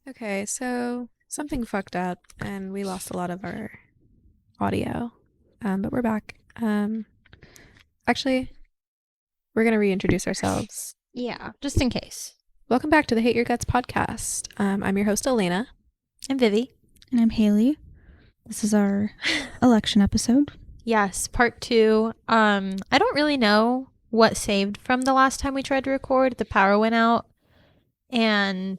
Okay, so something fucked up and we lost a lot of our audio. But we're back. Actually, we're gonna reintroduce ourselves. Yeah, just in case. Welcome back to the Hate Your Guts podcast. I'm your host Elena. I'm Vivi. And I'm Haley. This is our election episode. Yes, part 2. I don't really know what saved from the last time we tried to record. The power went out and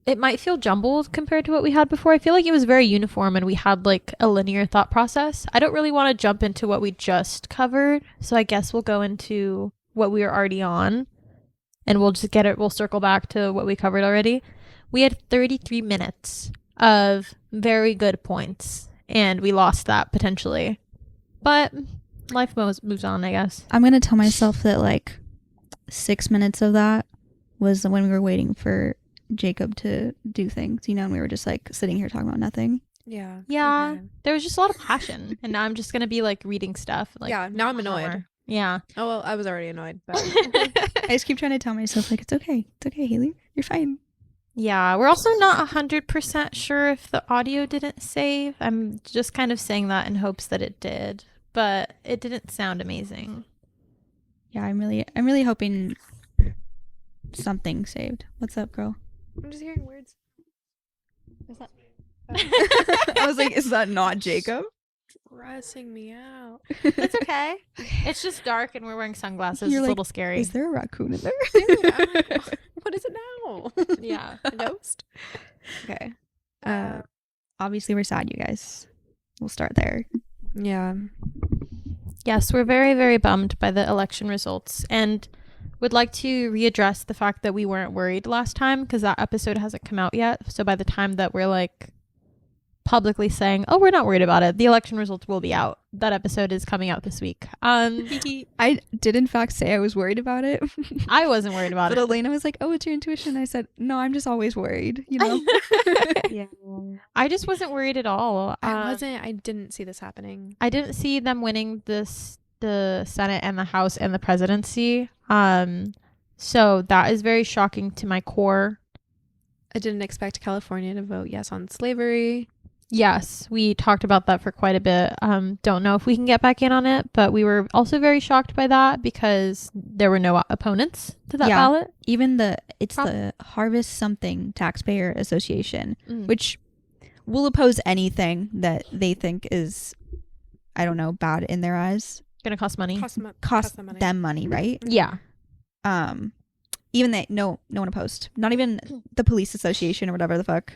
it might feel jumbled compared to what we had before. I feel like it was very uniform and we had like a linear thought process. I don't really want to jump into what we just covered, so I guess we'll go into what we were already on and we'll circle back to what we covered already. We had 33 minutes of very good points and we lost that potentially. But life moves on, I guess. I'm going to tell myself that like 6 minutes of that was when we were waiting for Jacob to do things, and we were just like sitting here talking about nothing. Yeah. Yeah, Okay. there was just a lot of passion and now I'm just going to be like reading stuff. Like, Yeah, now I'm annoyed. more. Yeah. Oh, well, I was already annoyed, but I just keep trying to tell myself like, it's okay, Haley, you're fine. Yeah, we're also not 100% sure if the audio didn't save. I'm just kind of saying that in hopes that it did, but it didn't sound amazing. Yeah, I'm really hoping something saved. What's up, girl? I'm just hearing words. Is that? I was like, is that not Jacob? Stressing me out. It's okay. It's just dark and we're wearing sunglasses. You're It's a like, little scary. Is there a raccoon in there? What is it now? Yeah. A ghost? Okay. Obviously we're sad, you guys. We'll start there. Yeah. Yes, we're very, very bummed by the election results and would like to readdress the fact that we weren't worried last time because that episode hasn't come out yet. So by the time that we're like publicly saying, oh, we're not worried about it, the election results will be out. That episode is coming out this week. I did in fact say I was worried about it. I wasn't worried about But it. Elena was like, oh, it's your intuition. I said, no, I'm just always worried, Yeah. I just wasn't worried at all. I didn't see this happening. I didn't see them winning the Senate and the House and the presidency. So that is very shocking to my core. I didn't expect California to vote yes on slavery. Yes, we talked about that for quite a bit. Don't know if we can get back in on it, but we were also very shocked by that because there were no opponents to that ballot. Even the Harvest Something Taxpayer Association, which will oppose anything that they think is, I don't know, bad in their eyes. Gonna cost money. Cost them money, right? Yeah. Even they no one opposed. Not even the police association or whatever the fuck.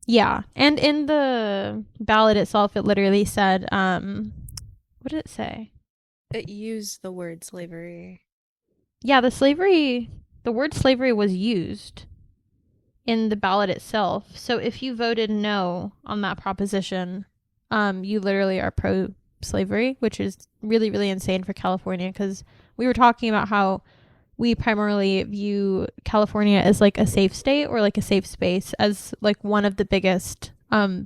Yeah. And in the ballot itself, it literally said, what did it say? It used the word slavery. Yeah, the word slavery was used in the ballot itself. So if you voted no on that proposition, you literally are pro-slavery, which is really, really insane for California because we were talking about how we primarily view California as like a safe state or like a safe space as like one of the biggest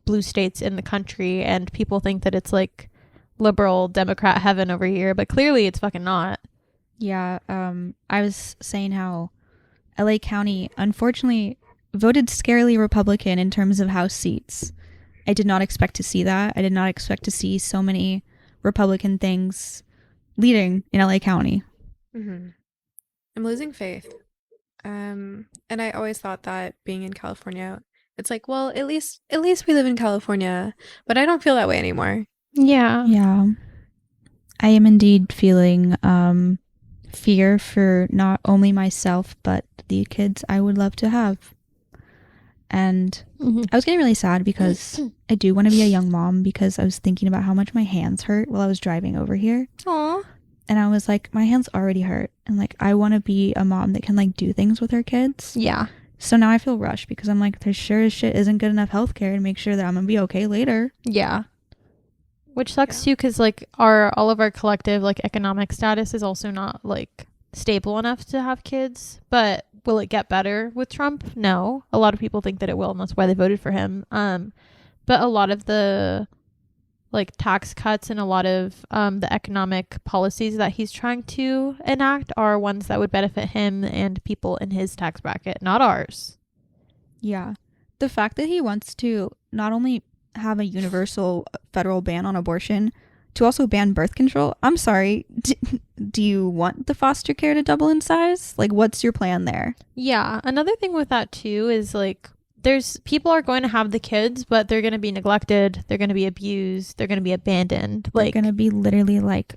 blue states in the country. And people think that it's like liberal Democrat heaven over here, but clearly it's fucking not. Yeah. I was saying how LA County, unfortunately, voted scarily Republican in terms of House seats. I did not expect to see that. I did not expect to see so many Republican things leading in LA County. Mm-hmm. I'm losing faith. And I always thought that being in California, it's like, well, at least we live in California, but I don't feel that way anymore. Yeah. Yeah. I am indeed feeling fear for not only myself, but the kids I would love to have. And I was getting really sad because I do want to be a young mom because I was thinking about how much my hands hurt while I was driving over here. Aww. And I was like, my hands already hurt. And like, I want to be a mom that can like do things with her kids. Yeah. So now I feel rushed because I'm like, there sure as shit isn't good enough healthcare to make sure that I'm going to be okay later. Yeah. Which sucks too because like all of our collective like economic status is also not like stable enough to have kids. But will it get better with Trump? No. A lot of people think that it will and that's why they voted for him. But a lot of the like tax cuts and a lot of the economic policies that he's trying to enact are ones that would benefit him and people in his tax bracket, not ours. Yeah. The fact that he wants to not only have a universal federal ban on abortion, to also ban birth control. I'm sorry. Do you want the foster care to double in size? Like, what's your plan there? Yeah. Another thing with that too is like there's people are going to have the kids, but they're going to be neglected. They're going to be abused. They're going to be abandoned. They're Like going to be literally like,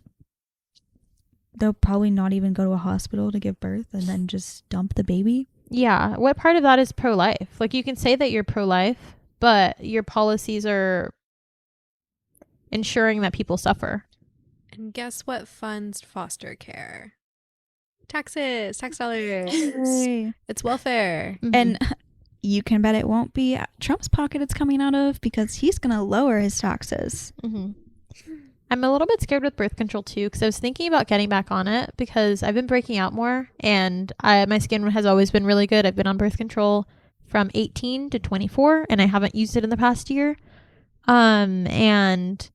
they'll probably not even go to a hospital to give birth and then just dump the baby. yeah. What part of that is pro-life? Like you can say that you're pro-life, but your policies are ensuring that people suffer. And guess what funds foster care? Taxes, tax dollars. Yay. It's welfare. Mhm. And you can bet it won't be Trump's pocket it's coming out of, because he's going to lower his taxes. Mm-hmm. I'm a little bit scared with birth control too, because I was thinking about getting back on it because I've been breaking out more and my skin has always been really good. I've been on birth control from 18 to 24 and I haven't used it in the past year. And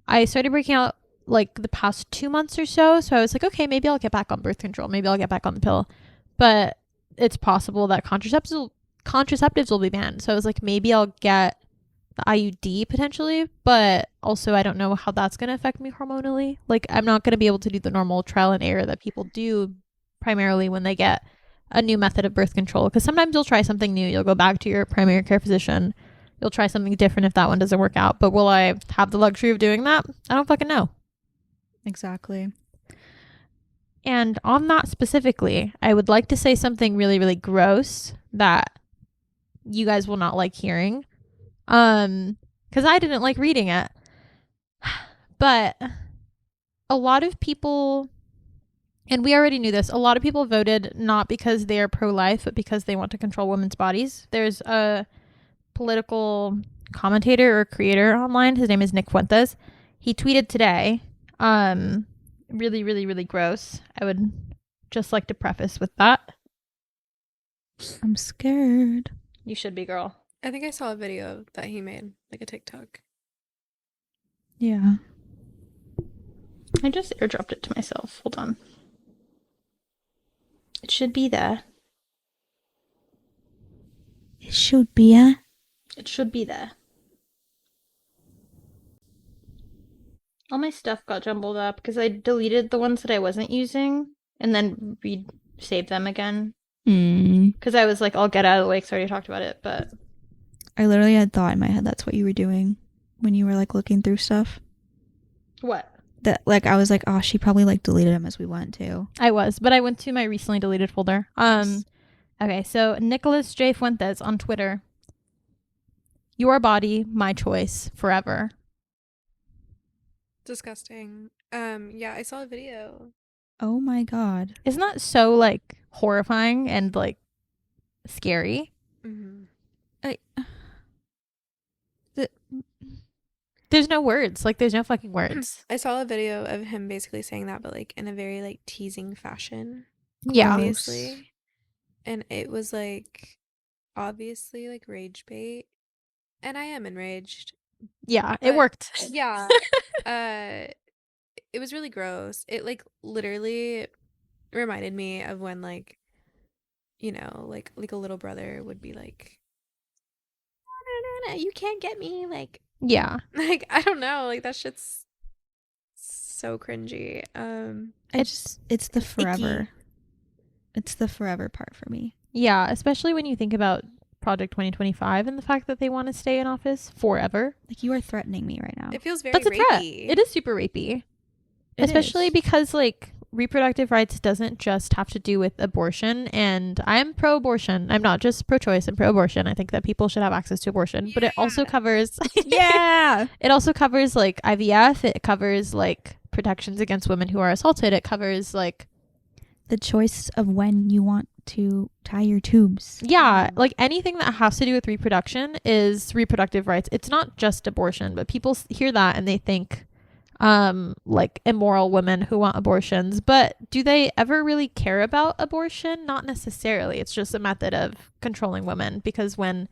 I started breaking out like the past 2 months or so. So I was like, okay, maybe I'll get back on birth control. Maybe I'll get back on the pill. But it's possible that contraceptives will be banned. So I was like, maybe I'll get the IUD potentially, but also I don't know how that's going to affect me hormonally. Like I'm not going to be able to do the normal trial and error that people do primarily when they get a new method of birth control. Because sometimes you'll try something new. You'll go back to your primary care physician. You'll try something different if that one doesn't work out. But will I have the luxury of doing that? I don't fucking know. Exactly. And on that specifically, I would like to say something really, really gross that you guys will not like hearing. Because I didn't like reading it. But a lot of people, and we already knew this, a lot of people voted not because they are pro-life, but because they want to control women's bodies. There's a political commentator or creator online. His name is Nick Fuentes. He tweeted today, really, really, really gross. I would just like to preface with that. I'm scared. You should be, girl. I think I saw a video that he made, like a TikTok. Yeah. I just airdropped it to myself. Hold on. It should be there. It should be a. It should be there. All my stuff got jumbled up because I deleted the ones that I wasn't using and then saved them again. Because I was like, I'll get out of the way because I already talked about it, but... I literally had thought in my head that's what you were doing when you were like looking through stuff. What? That like I was like, oh, she probably like deleted them as we went too. I was, but I went to my recently deleted folder. Nice. Okay, so Nicholas J. Fuentes on Twitter. Your body, my choice, forever. Disgusting. Yeah, I saw a video. Oh my god. Isn't that so like horrifying and like scary? Mm-hmm. There's no words. Like there's no fucking words. I saw a video of him basically saying that, but like in a very like teasing fashion. Yeah. Obviously. And it was like obviously like rage bait. And I am enraged. Yeah, it But- worked. Yeah. It was really gross. It like literally reminded me of when like, you know, like a little brother would be like, no, you can't get me, like Yeah. I don't know, like that shit's so cringy. It's the forever. It's the forever part for me. Yeah, especially when you think about Project 2025 and the fact that they want to stay in office forever. Like you are threatening me right now. It feels very That's a threat. rapey. It is super rapey. It Especially is. because like reproductive rights doesn't just have to do with abortion, and I'm pro-abortion. I'm not just pro-choice, I'm pro-abortion. I think that people should have access to abortion, but it also covers Yeah. it also covers like IVF, it covers like protections against women who are assaulted, it covers like The choice of when you want to tie your tubes. yeah, like anything that has to do with reproduction is reproductive rights. It's not just abortion, but people hear that and they think like immoral women who want abortions, but do they ever really care about abortion? Not necessarily. It's just a method of controlling women, because when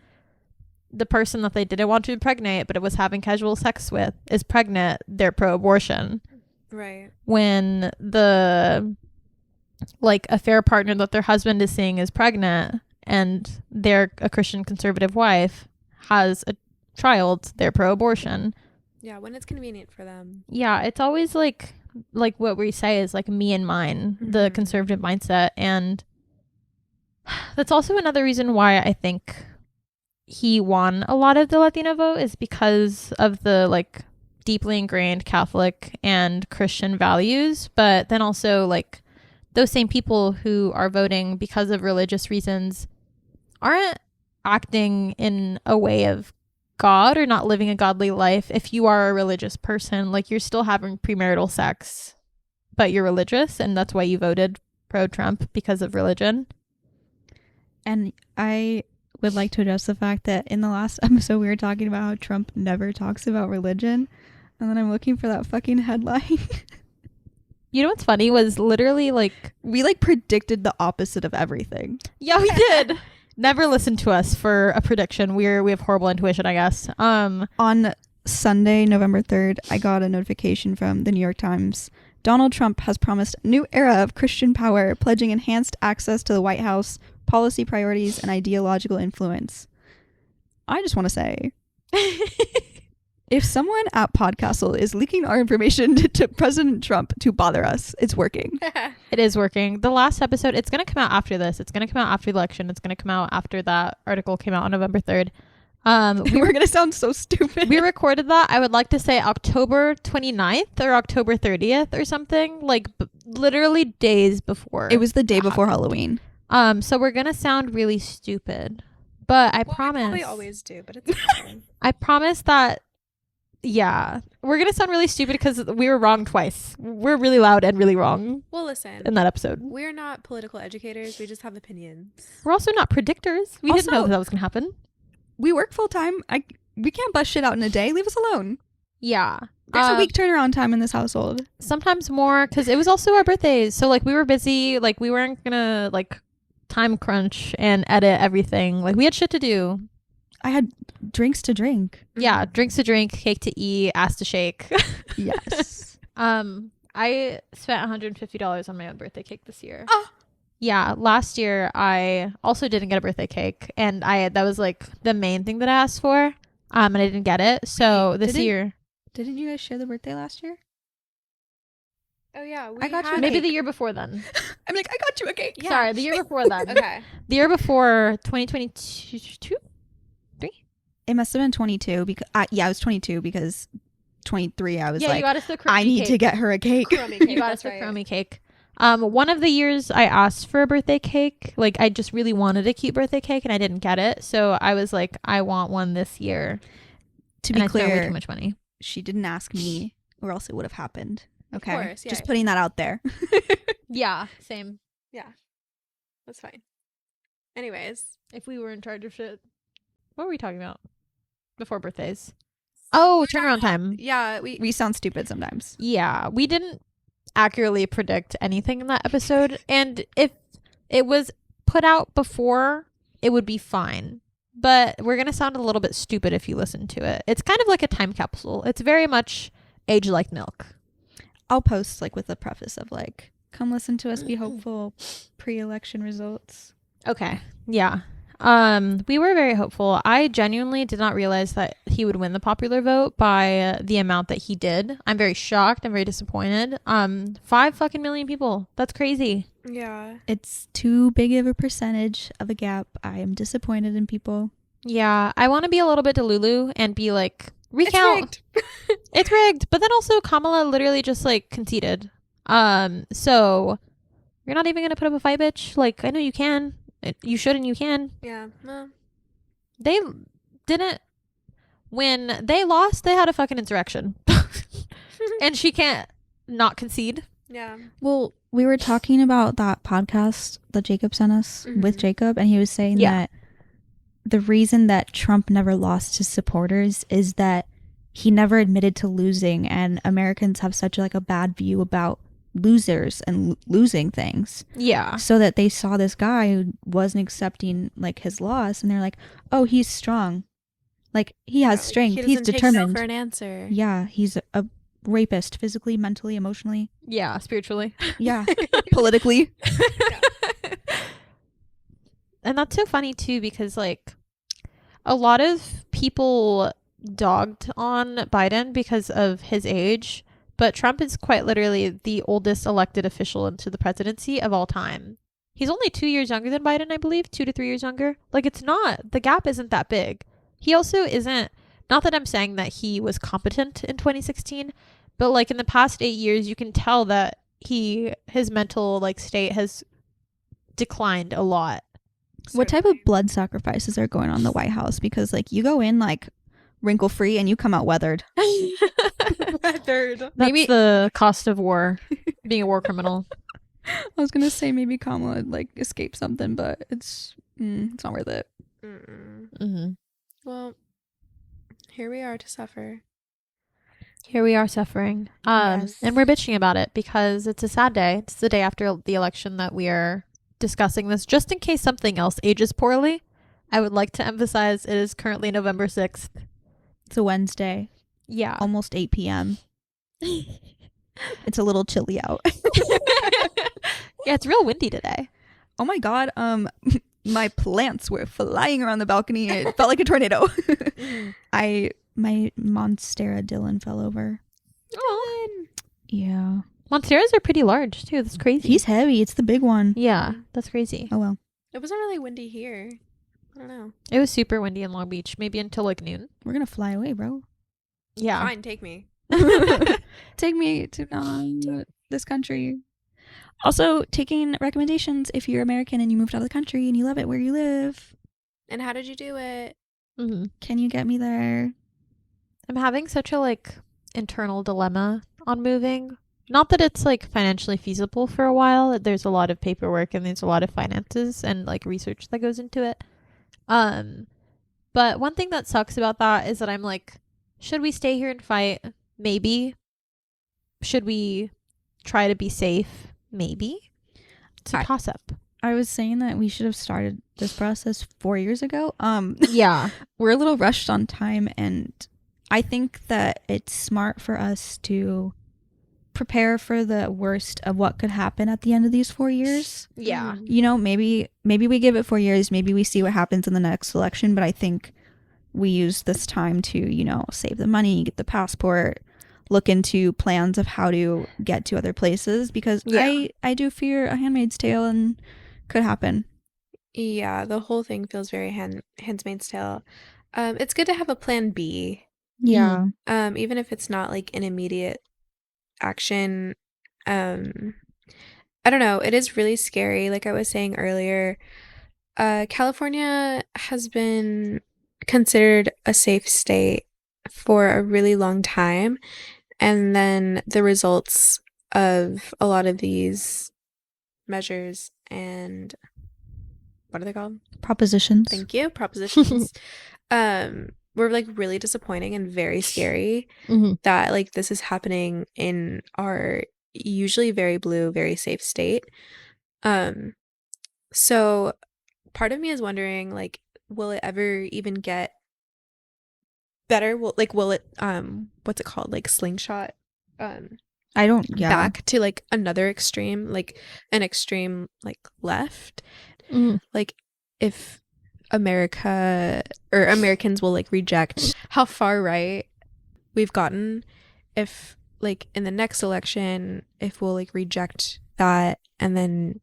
the person that they didn't want to impregnate, but it was having casual sex with, is pregnant, they're pro-abortion. Right. When the affair partner that their husband is seeing is pregnant and they're a Christian conservative wife has a child, they're pro-abortion. Yeah, when it's convenient for them. Yeah, it's always like what we say is like me and mine, the conservative mindset. And that's also another reason why I think he won a lot of the Latino vote, is because of the like deeply ingrained Catholic and Christian values. But then also like those same people who are voting because of religious reasons aren't acting in a way of God or not living a godly life. If you are a religious person, like you're still having premarital sex, but you're religious, and that's why you voted pro-Trump, because of religion. And I would like to address the fact that in the last episode we were talking about how Trump never talks about religion, and then I'm looking for that fucking headline. You know what's funny was literally like we like predicted the opposite of everything. Yeah, we did. Never listen to us for a prediction. We have horrible intuition, I guess. On Sunday, November 3rd, I got a notification from the New York Times. Donald Trump has promised a new era of Christian power, pledging enhanced access to the White House, policy priorities, and ideological influence. I just want to say, if someone at Podcastle is leaking our information to President Trump to bother us, it's working. It is working. The last episode, it's going to come out after this. It's going to come out after the election. It's going to come out after that article came out on November 3rd. We were going to sound so stupid. We recorded that, I would like to say October 29th or October 30th or something, like literally days before. It was the day before Halloween. So we're going to sound really stupid, but I promise. We always do, but it's fine. I promise that. Yeah, we're gonna sound really stupid because we were wrong twice. We're really loud and really wrong. Well, listen, in that episode, we're not political educators. We just have opinions. We're also not predictors. We didn't know that was gonna happen. We work full time. We can't bust shit out in a day. Leave us alone. Yeah, there's a week turnaround time in this household. Sometimes more, because it was also our birthdays. So like we were busy. Like we weren't gonna like time crunch and edit everything. Like we had shit to do. I had drinks to drink. Yeah, drinks to drink, cake to eat, ass to shake. Yes. I spent $150 on my own birthday cake this year. Oh. Yeah, last year I also didn't get a birthday cake, and that was like the main thing that I asked for, and I didn't get it. So this year, didn't you guys share the birthday last year? Oh yeah, I got you. Maybe the year before then. I'm like, I got you a cake. Yeah. Sorry, the year before then. Okay. The year before 2022. It must have been 22 because I was 22 because 23 I was like, you got us the I need to get her a cake. You got us the crummy cake. One of the years I asked for a birthday cake, like I just really wanted a cute birthday cake and I didn't get it, so I was like, I want one this year. To be clear, I spent way too much money. She didn't ask me, or else it would have happened. Okay, of course, yeah. Just putting that out there. Yeah, same. Yeah, that's fine. Anyways, if we were in charge of shit, what were we talking about before birthdays? Oh, turnaround time. Yeah, we sound stupid sometimes. Yeah, we didn't accurately predict anything in that episode, and if it was put out before, it would be fine. But we're gonna sound a little bit stupid if you listen to it. It's kind of like a time capsule. It's very much age like milk. I'll post like with a preface of like, come listen to us be hopeful pre-election results. Okay. Yeah. We were very hopeful. I genuinely did not realize that he would win the popular vote by the amount that he did. I'm very shocked. I'm very disappointed. 5 fucking million people. That's crazy. Yeah. It's too big of a percentage of a gap. I am disappointed in people. Yeah. I want to be a little bit Delulu and be like, recount. It's rigged. It's rigged. But then also Kamala literally just like conceded. So you're not even going to put up a fight, bitch? Like, I know you can. You should and you can. Yeah. No. They didn't. When they lost, they had a fucking insurrection. And she can't not concede. Yeah. Well, we were talking about that podcast that Jacob sent us with Jacob, and he was saying that the reason that Trump never lost his supporters is that he never admitted to losing, and Americans have such like a bad view about losers and losing things. Yeah. So that they saw this guy who wasn't accepting like his loss, and they're like, oh, he's strong. Like, he has Like, strength. he He's doesn't take no determined. for an answer. Yeah, he's a rapist, physically, mentally, emotionally. Yeah, spiritually. Yeah, politically. And that's so funny too, because like a lot of people dogged on Biden because of his age, but Trump is quite literally the oldest elected official into the presidency of all time. He's only 2 years younger than Biden, I believe, 2 to 3 years younger. Like, it's not, the gap isn't that big. He also isn't, not that I'm saying that he was competent in 2016, but like in the past 8 years, you can tell that his mental like state has declined a lot. What type of blood sacrifices are going on in the White House? Because, like, you go in, like, wrinkle-free and you come out weathered. Weathered. That's Maybe- the cost of war, being a war criminal. I was going to say maybe Kamala would, like, escape something, but it's not worth it. Mm-hmm. Well, here we are to suffer. Here we are suffering. Yes. And we're bitching about it because it's a sad day. It's the day after the election that we are discussing this. Just in case something else ages poorly, I would like to emphasize it is currently November 6th. It's a Wednesday, Yeah. almost 8 p.m. It's a little chilly out. Yeah, it's real windy today. Oh my God. My plants were flying around the balcony. It felt like a tornado. My Monstera Dylan fell over. Oh. Yeah. Monsteras are pretty large too. That's crazy. He's heavy. It's the big one. Yeah, that's crazy. Oh well. It wasn't really windy here. I don't know. It was super windy in Long Beach, maybe until like noon. We're gonna fly away, bro. Yeah. Fine, take me. Take me to this country. Also, taking recommendations if you're American and you moved out of the country and you love it where you live. And how did you do it? Mm-hmm. Can you get me there? I'm having such a like internal dilemma on moving. Not that it's like financially feasible for a while. There's a lot of paperwork and there's a lot of finances and like research that goes into it. But one thing that sucks about that is that I'm like, should we stay here and fight? Maybe. Should we try to be safe? Maybe. It's a toss up. I was saying that we should have started this process 4 years ago. Yeah. We're a little rushed on time, and I think that it's smart for us to prepare for the worst of what could happen at the end of these 4 years. Yeah. You know, maybe we give it 4 years, maybe we see what happens in the next election, but I think we use this time to, you know, save the money, get the passport, look into plans of how to get to other places, because I do fear a Handmaid's Tale and could happen. Yeah, the whole thing feels very Handmaid's Tale. It's good to have a plan B. Yeah. Even if it's not like an immediate action. I don't know. It is really scary. Like I was saying earlier, California has been considered a safe state for a really long time. And then the results of a lot of these measures and what are they called? Propositions. Thank you. Propositions. Were like really disappointing and very scary that like this is happening in our usually very blue, very safe state. So part of me is wondering, like, will it ever even get better? Will it what's it called? Like slingshot I don't back to like another extreme, like an extreme like left. Like if America or Americans will like reject how far right we've gotten, if like in the next election, if we'll like reject that, and then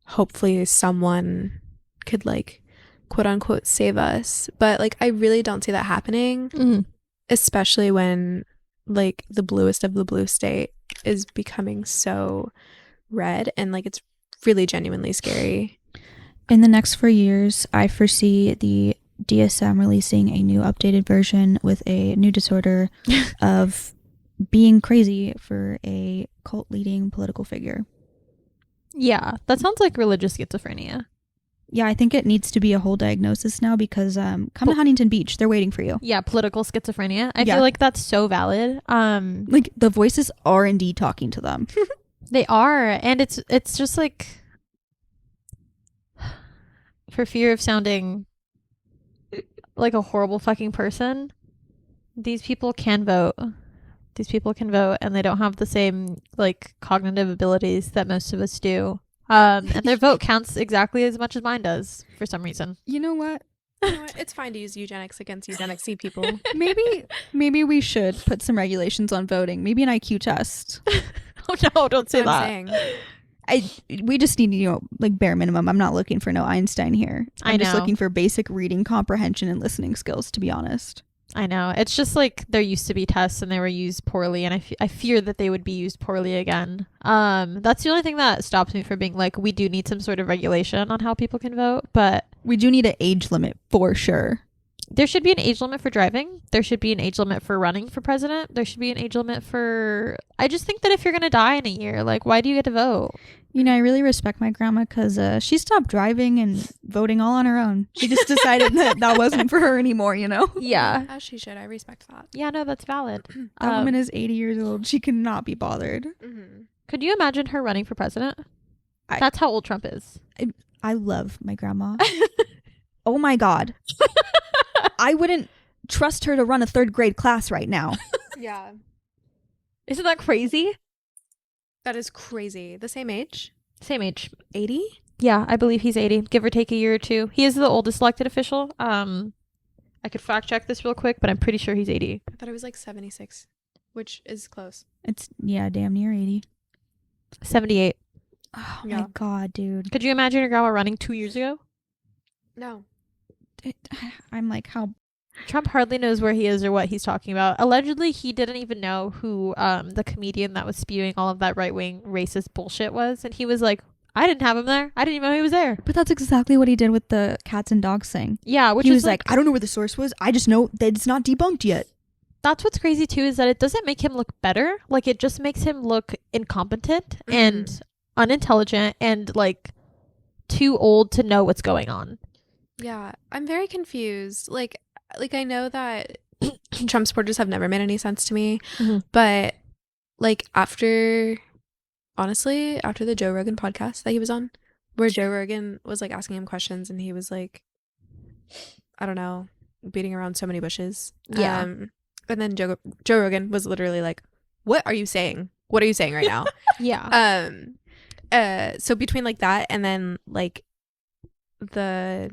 hopefully someone could like quote unquote save us. But like I really don't see that happening, especially when like the bluest of the blue state is becoming so red, and like it's really genuinely scary. In the next 4 years, I foresee the DSM releasing a new updated version with a new disorder of being crazy for a cult leading political figure. Yeah, that sounds like religious schizophrenia. Yeah, I think it needs to be a whole diagnosis now, because come to Huntington Beach, they're waiting for you. Yeah, political schizophrenia. I Yeah. feel like that's so valid. Like the voices are indeed talking to them. They are, and it's just like, for fear of sounding like a horrible fucking person, these people can vote. These people can vote, and they don't have the same like cognitive abilities that most of us do. And their vote counts exactly as much as mine does for some reason. You know what? You know what? It's fine to use eugenics against eugenicsy people. Maybe we should put some regulations on voting. Maybe an IQ test. Oh no, don't say That's what I'm that. saying. We just need, like bare minimum. I'm not looking for no Einstein here. I'm just know. looking for basic reading comprehension and listening skills, to be honest. I know. It's just like there used to be tests and they were used poorly, and I fear that they would be used poorly again. That's the only thing that stops me from being like, we do need some sort of regulation on how people can vote, but We do need an age limit for sure. there should be an age limit for driving. There should be an age limit for running for president. There should be an age limit for... I just think that if you're going to die in a year, like, why do you get to vote? You know, I really respect my grandma because she stopped driving and voting all on her own. She just decided that wasn't for her anymore, you know? Yeah. As she should. I respect that. Yeah, no, that's valid. That woman is 80 years old. She cannot be bothered. Mm-hmm. Could you imagine her running for president? I- That's how old Trump is. I love my grandma. Oh my God. I wouldn't trust her to run a third grade class right now. Yeah. Isn't that crazy? That is crazy. The same age? Same age. 80? Yeah, I believe he's 80, give or take a year or two. He is the oldest elected official. I could fact check this real quick, but I'm pretty sure he's 80. I thought it was like 76, which is close. It's, yeah, damn near 80. 78. Oh Yeah. my God, dude. Could you imagine your grandma running 2 years ago? No. I'm like, how? Trump hardly knows where he is or what he's talking about. Allegedly, he didn't even know who the comedian that was spewing all of that right-wing racist bullshit was. And he was like, I didn't have him there. I didn't even know he was there. But that's exactly what he did with the cats and dogs thing. Yeah, which He is was like, I don't know where the source was. I just know that it's not debunked yet. that's what's crazy too, is that it doesn't make him look better. Like, it just makes him look incompetent and unintelligent and like too old to know what's going on. Yeah. I'm very confused. Like I know that Trump supporters have never made any sense to me, Mhm. but like honestly, after the Joe Rogan podcast that he was on, where Joe Rogan was like asking him questions and he was like, I don't know, beating around so many bushes. Yeah. And then Joe Rogan was literally like, what are you saying? What are you saying right now? Yeah. So between like that and then like the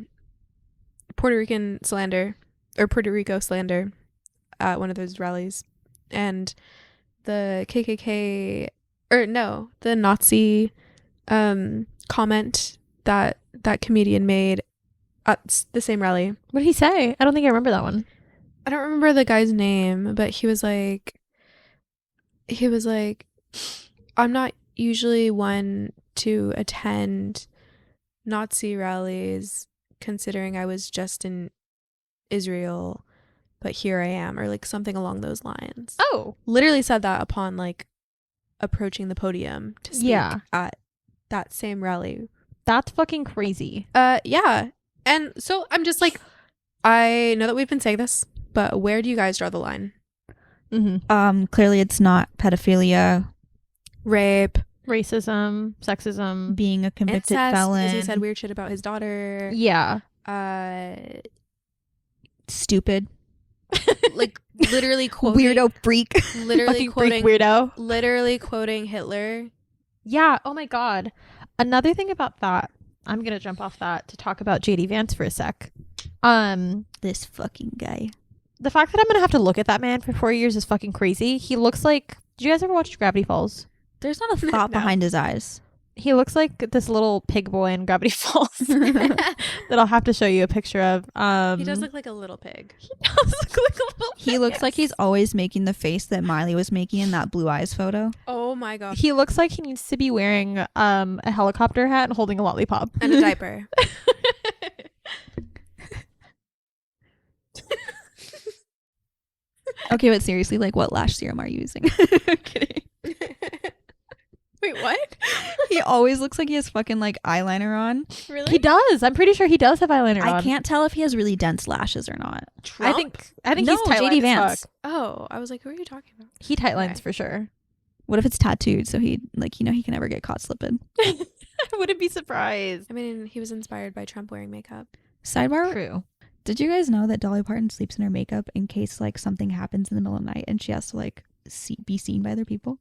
Puerto Rican slander or Puerto Rico slander at one of those rallies, and the KKK or no, the Nazi comment that comedian made at the same rally. What did he say? I don't think I remember that one. I don't remember the guy's name, but he was like, I'm not usually one to attend Nazi rallies, considering I was just in Israel, but here I am, or like something along those lines. Oh. Literally said that upon like approaching the podium to speak Yeah. at that same rally. That's fucking crazy. Yeah. And so I'm just like, I know that we've been saying this, but where do you guys draw the line? Mm-hmm. Clearly it's not pedophilia, Rape, Racism, sexism. being a convicted incest, felon. because he said weird shit about his daughter. Yeah. Stupid. Like literally quoting Weirdo freak. literally Fucking freak quoting weirdo. literally quoting Hitler. Yeah. Oh my God. Another thing about that, I'm going to jump off that to talk about JD Vance for a sec. This fucking guy. The fact that I'm going to have to look at that man for 4 years is fucking crazy. He looks like, did you guys ever watch Gravity Falls? There's not a thought No. behind his eyes. He looks like this little pig boy in Gravity Falls that I'll have to show you a picture of. He does look like a little pig. He does look like a little He looks like he's always making the face that Miley was making in that Blue Eyes photo. Oh my gosh. He looks like he needs to be wearing a helicopter hat and holding a lollipop. And a diaper. Okay, but seriously, like, what lash serum are you using? Kidding. Wait, what? He always looks like he has fucking like eyeliner on. Really? He does. I'm pretty sure he does have eyeliner on. I can't tell if he has really dense lashes or not. I think No, he's tight JD lined as Vance. fuck. Oh, I was like, who are you talking about? He tight lines Okay. for sure. What if it's tattooed so he like, he can never get caught slipping? I wouldn't be surprised. I mean, he was inspired by Trump wearing makeup. Sidebar, True. Did you guys know that Dolly Parton sleeps in her makeup in case like something happens in the middle of the night and she has to like be seen by other people?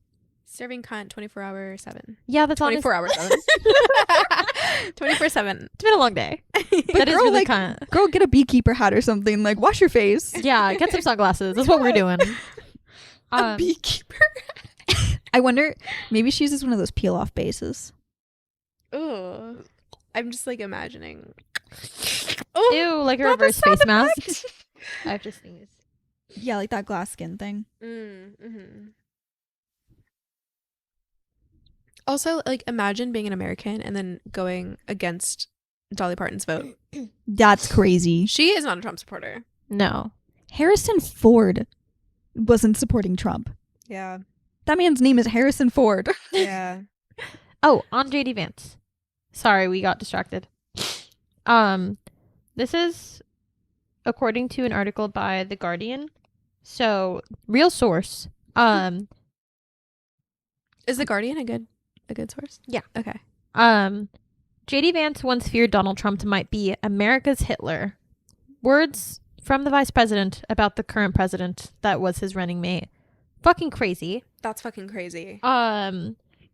Serving cunt 24/7. Yeah, that's honest. 24 hours 7. 24/7. It's been a long day. That is girl, really like, kind. Girl, get a beekeeper hat or something. Like, wash your face. Yeah, get some sunglasses. That's what we're doing. A beekeeper. I wonder, maybe she uses one of those peel off bases. Ooh. I'm just like imagining. Ew, like a reverse face mask. I have to sneeze. Yeah, like that glass skin thing. Mm-hmm. Also, like, imagine being an American and then going against Dolly Parton's vote. That's crazy. She is not a Trump supporter. No. Harrison Ford wasn't supporting Trump. Yeah. That man's name is Harrison Ford. Yeah. Oh, on JD Vance. Sorry, we got distracted. This is according to an article by The Guardian. So, real source. Is The Guardian a good source? Yeah. Okay. JD Vance once feared Donald Trump might be America's Hitler. Words from the vice president about the current president that was his running mate. Fucking crazy. That's fucking crazy.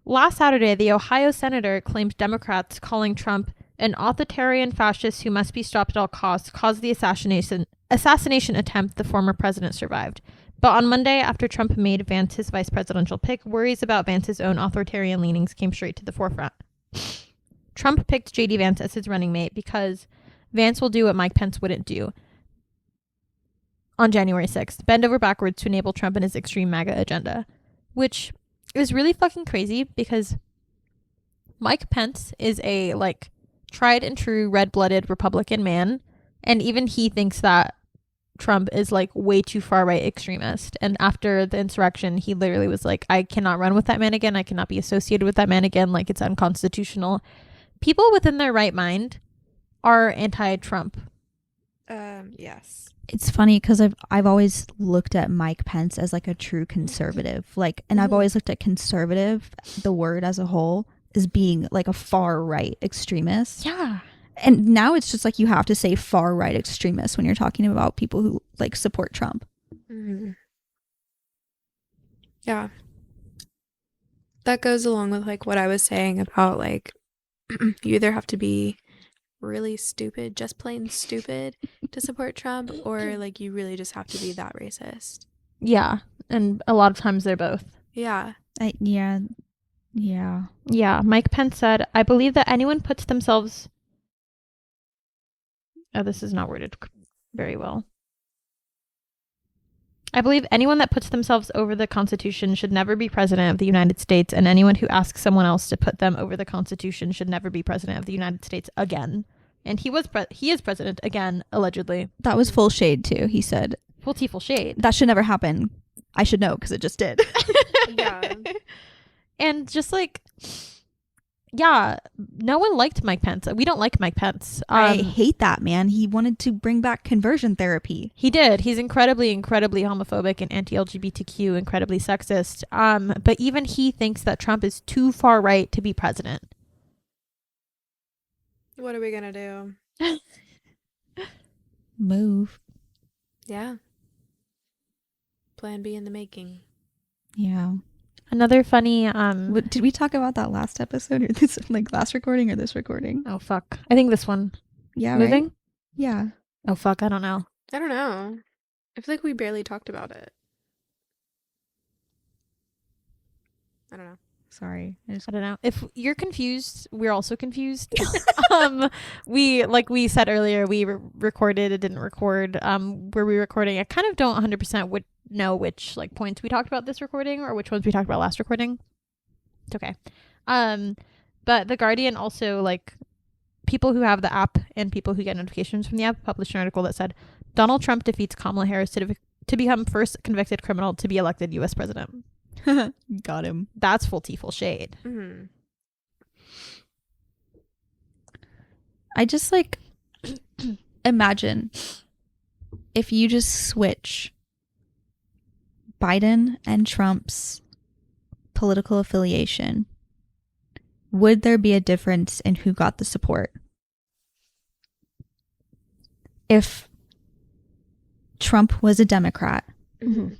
Last Saturday, the Ohio senator claimed Democrats calling Trump an authoritarian fascist who must be stopped at all costs caused the assassination attempt the former president survived. But on Monday, after Trump made Vance his vice presidential pick, worries about Vance's own authoritarian leanings came straight to the forefront. Trump picked J.D. Vance as his running mate because Vance will do what Mike Pence wouldn't do on January 6th, bend over backwards to enable Trump and his extreme MAGA agenda, which is really fucking crazy because Mike Pence is a, like, tried and true red-blooded Republican man, and even he thinks that Trump is like way too far right extremist. And after the insurrection, he literally was like, I cannot run with that man again. I cannot be associated with that man again. Like, it's unconstitutional. People within their right mind are anti-Trump. Yes. It's funny because I've always looked at Mike Pence as like a true conservative. Like, and I've always looked at conservative, the word as a whole, as being like a far right extremist. Yeah. And now it's just like you have to say far right extremist when you're talking about people who like support Trump. Mm-hmm. Yeah. That goes along with like what I was saying about like you either have to be really stupid, just plain stupid to support Trump, or like you really just have to be that racist. Yeah. And a lot of times they're both. Yeah. Yeah. Yeah. Mike Pence said, I believe that anyone puts themselves... Oh, this is not worded very well. I believe anyone that puts themselves over the Constitution should never be president of the United States, and anyone who asks someone else to put them over the Constitution should never be president of the United States again. And he is president again, allegedly. That was full shade too. He said, Full shade. that should never happen. I should know because it just did. Yeah. And just like, yeah, no one liked Mike Pence. We don't like Mike Pence. I hate that, man. He wanted to bring back conversion therapy. He did. He's incredibly homophobic and anti-LGBTQ, incredibly sexist. But even he thinks that Trump is too far right to be president. What are we gonna do? Move. Yeah. Plan B in the making. Yeah. Another funny Did we talk about that last episode or this like last recording or this recording? oh fuck. I think this one. Yeah. Moving? Right? Yeah. Oh fuck, I don't know. I don't know. I feel like we barely talked about it. I don't know. Sorry. I don't know. If you're confused, we're also confused. Like we said earlier, we recorded, it didn't record. Were we recording? I kind of don't 100% know which like points we talked about this recording or which ones we talked about last recording. It's okay. But The Guardian also, like, people who have the app and people who get notifications from the app published an article that said Donald Trump defeats Kamala Harris to become first convicted criminal to be elected U.S. president. Got him. That's full shade. Mm-hmm. I just like imagine if you just switch Biden and Trump's political affiliation, would there be a difference in who got the support? If Trump was a Democrat, Mhm.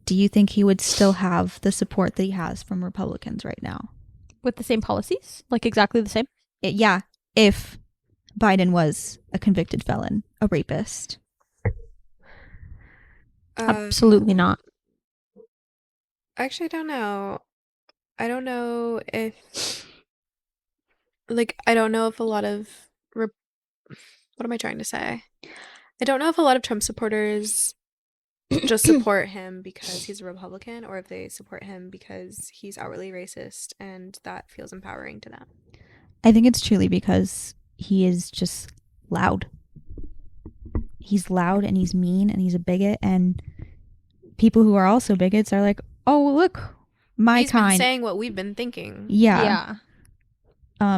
do you think he would still have the support that he has from Republicans right now? With the same policies? Like exactly the same? Yeah, if Biden was a convicted felon, a rapist. Absolutely not. Actually, I don't know. I don't know if, like, I don't know if a lot of, what am I trying to say? I don't know if a lot of Trump supporters just support him because he's a Republican or if they support him because he's outwardly racist and that feels empowering to them. I think it's truly because he is just loud. He's loud and he's mean and he's a bigot, and people who are also bigots are like, oh, look, my He's been kind. saying what we've been thinking. Yeah.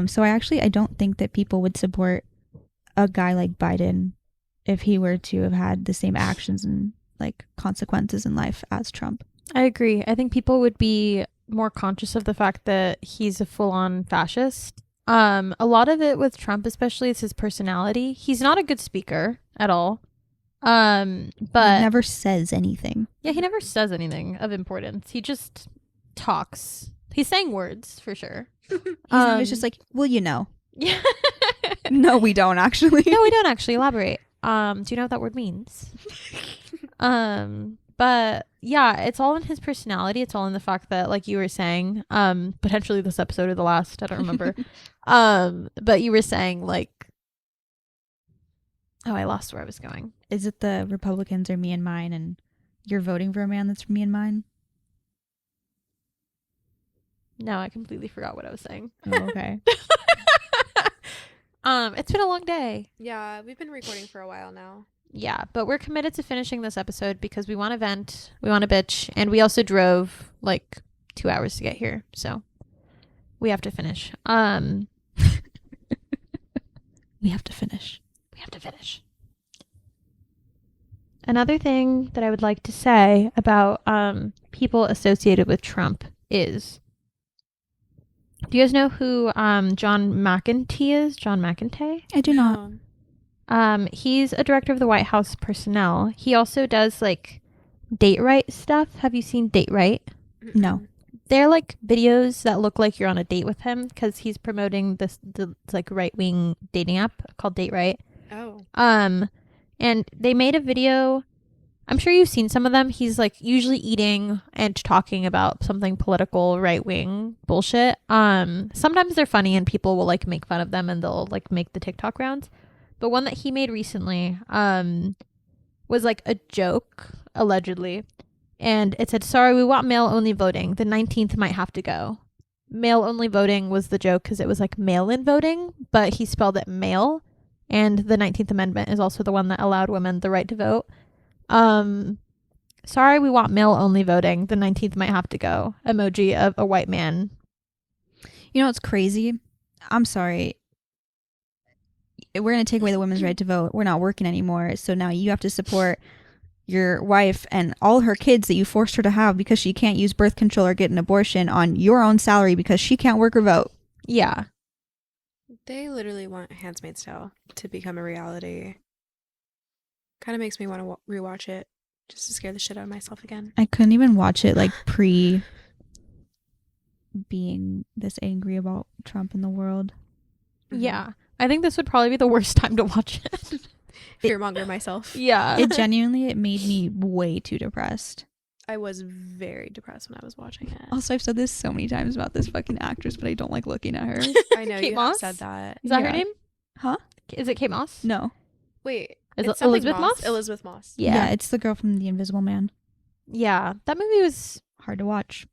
So I don't think that people would support a guy like Biden if he were to have had the same actions and like consequences in life as Trump. I agree. I think people would be more conscious of the fact that he's a full-on fascist. A lot of it with Trump, especially, is his personality. He's not a good speaker at all. But He never says anything. yeah, he never says anything of importance. He just talks. He's saying words for sure. He's just like, well, you know. Yeah. No, we don't actually. No, we don't actually elaborate. Do you know what that word means? But yeah, it's all in his personality. It's all in the fact that, like you were saying, potentially this episode or the last, I don't remember. But you were saying like, oh, I lost where I was going. Is it the Republicans are me and mine, and you're voting for a man that's me and mine? No, I completely forgot what I was saying. Oh, okay. It's been a long day. Yeah, we've been recording for a while now. Yeah, but we're committed to finishing this episode because we want to vent, we want to bitch, and we also drove like 2 hours to get here, so we have to finish. We have to finish. We have to finish. Another thing that I would like to say about people associated with Trump is, do you guys know who John McEntee is? John McEntee? I do not. He's a director of the White House personnel. He also does like date right stuff. Have you seen Date Right? No. They're like videos that look like you're on a date with him because he's promoting the like right wing dating app called Date Right. Oh. And they made a video. I'm sure you've seen some of them. He's like usually eating and talking about something political, right wing bullshit. Sometimes they're funny and people will like make fun of them and they'll like make the TikTok rounds. But one that he made recently was like a joke, allegedly. And it said, sorry, we want mail-only voting. The 19th might have to go. Mail-only voting was the joke because it was like mail-in voting, but he spelled it mail. And the 19th Amendment is also the one that allowed women the right to vote. Sorry, we want mail-only voting. The 19th might have to go. Emoji of a white man. You know what's crazy? I'm sorry. We're going to take away the women's right to vote. We're not working anymore. So now you have to support your wife and all her kids that you forced her to have because she can't use birth control or get an abortion on your own salary because she can't work or vote. Yeah. They literally want Handmaid's Tale to become a reality. Kind of makes me want to rewatch it just to scare the shit out of myself again. I couldn't even watch it like pre being this angry about Trump in the world. Yeah. I think this would probably be the worst time to watch it. Fearmonger myself. Yeah. It made me way too depressed. I was very depressed when I was watching it. Also, I've said this so many times about this fucking actress, but I don't like looking at her. I know Kate you Moss? have said that. Is that her Yeah. name? Huh? Is it Kate Moss? No. Wait, Is it's it something Elizabeth Moss? Elizabeth Moss. Yeah, it's the girl from The Invisible Man. Yeah. That movie was Hard to watch.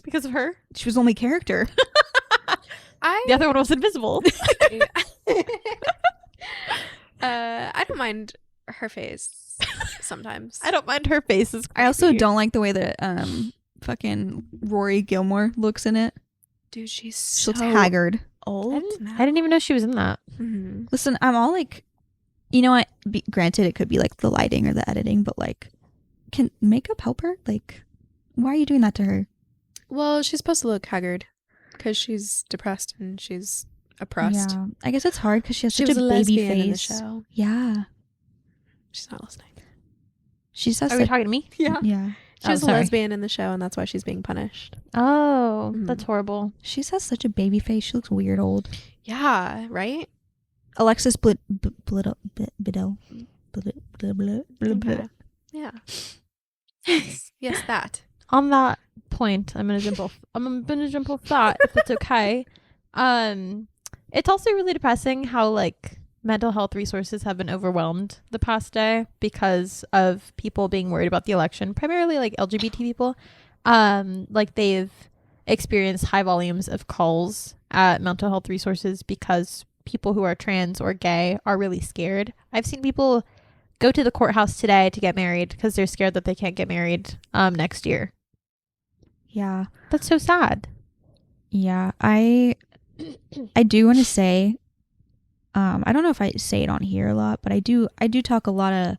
because of her. She was the only character. The other one was invisible. I don't mind her face sometimes. I don't mind her face. I also don't like the way that fucking Rory Gilmore looks in it. Dude, she's She so looks haggard. old. I didn't even know she was in that. Mm-hmm. Listen, I'm all like, you know what? Granted, it could be like the lighting or the editing, but like, can makeup help her? Like, why are you doing that to her? Well, she's supposed to look haggard because she's depressed and she's oppressed. Yeah, I guess it's hard because she has She such was a a baby lesbian face. in the show. Yeah, She's not listening. She says Are you that. talking to me? Yeah. Yeah. She was a sorry. lesbian in the show, and that's why she's being punished. Oh, Mhm. that's horrible. She has such a baby face. She looks weird old. Yeah, right? Alexis Bledel. Okay. Yeah. Yes, that. On that point, I'm gonna jump off that if it's okay. It's also really depressing how like mental health resources have been overwhelmed the past day because of people being worried about the election, primarily like LGBT people. Like they've experienced high volumes of calls at mental health resources because people who are trans or gay are really scared. I've seen people go to the courthouse today to get married because they're scared that they can't get married next year. Yeah. That's so sad. Yeah. I do want to say, I don't know if I say it on here a lot, but I do talk a lot of,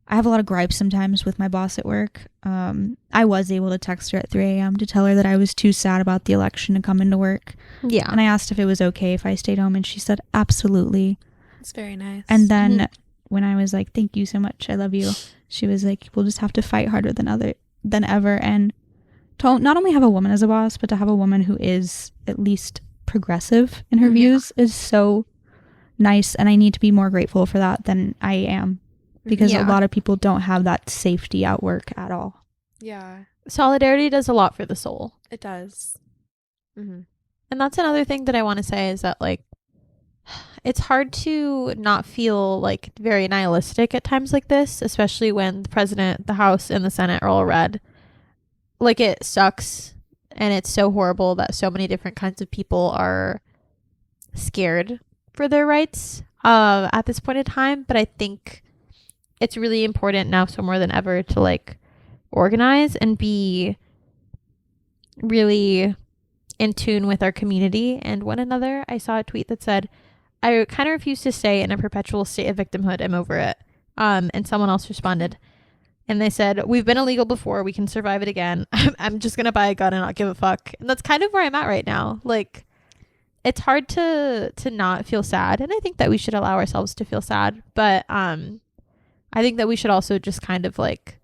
I have a lot of gripes sometimes with my boss at work. I was able to text her at 3 a.m. to tell her that I was too sad about the election to come into work. Yeah. And I asked if it was okay if I stayed home, and she said, absolutely. It's very nice. And then when I was like, thank you so much, I love you, she was like, we'll just have to fight harder than ever. And to not only have a woman as a boss, but to have a woman who is at least progressive in her views is so nice. And I need to be more grateful for that than I am, because a lot of people don't have that safety at work at all. Yeah, solidarity does a lot for the soul. it does. Mm-hmm. And that's another thing that I want to say is that like it's hard to not feel like very nihilistic at times like this, especially when the president, the House, and the Senate are all red. Like it sucks, and it's so horrible that so many different kinds of people are scared for their rights at this point in time. But I think it's really important now, so more than ever, to like organize and be really in tune with our community and one another. I saw a tweet that said, I kind of refuse to stay in a perpetual state of victimhood. I'm over it. And someone else responded, and they said, we've been illegal before. We can survive it again. I'm just going to buy a gun and not give a fuck. And that's kind of where I'm at right now. Like, it's hard to not feel sad. And I think that we should allow ourselves to feel sad. But I think that we should also just kind of like,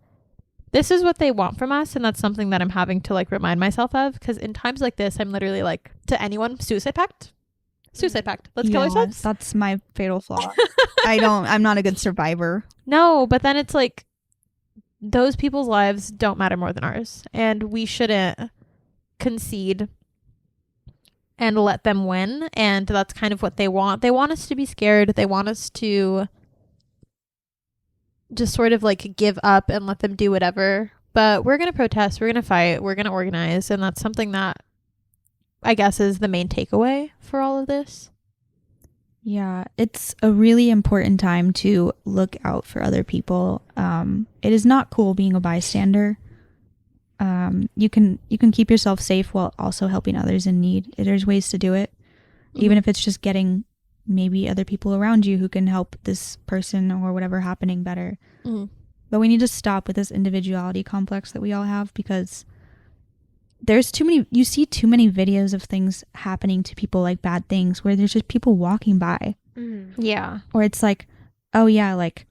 this is what they want from us. And that's something that I'm having to like remind myself of. Because in times like this, I'm literally like, to anyone, suicide pact. Suicide pact. Let's kill ourselves. That's my fatal flaw. I'm not a good survivor. No, but then it's like, those people's lives don't matter more than ours, and we shouldn't concede and let them win. And that's kind of what they want. They want us to be scared. They want us to just sort of like give up and let them do whatever. But we're going to protest. We're going to fight. We're going to organize. And that's something that I guess is the main takeaway for all of this. Yeah, it's a really important time to look out for other people. It is not cool being a bystander. You can keep yourself safe while also helping others in need. There's ways to do it, even if it's just getting maybe other people around you who can help this person or whatever happening better. But we need to stop with this individuality complex that we all have, because there's too many, you see too many videos of things happening to people, like bad things, where there's just people walking by. Yeah. Or it's like, oh yeah, like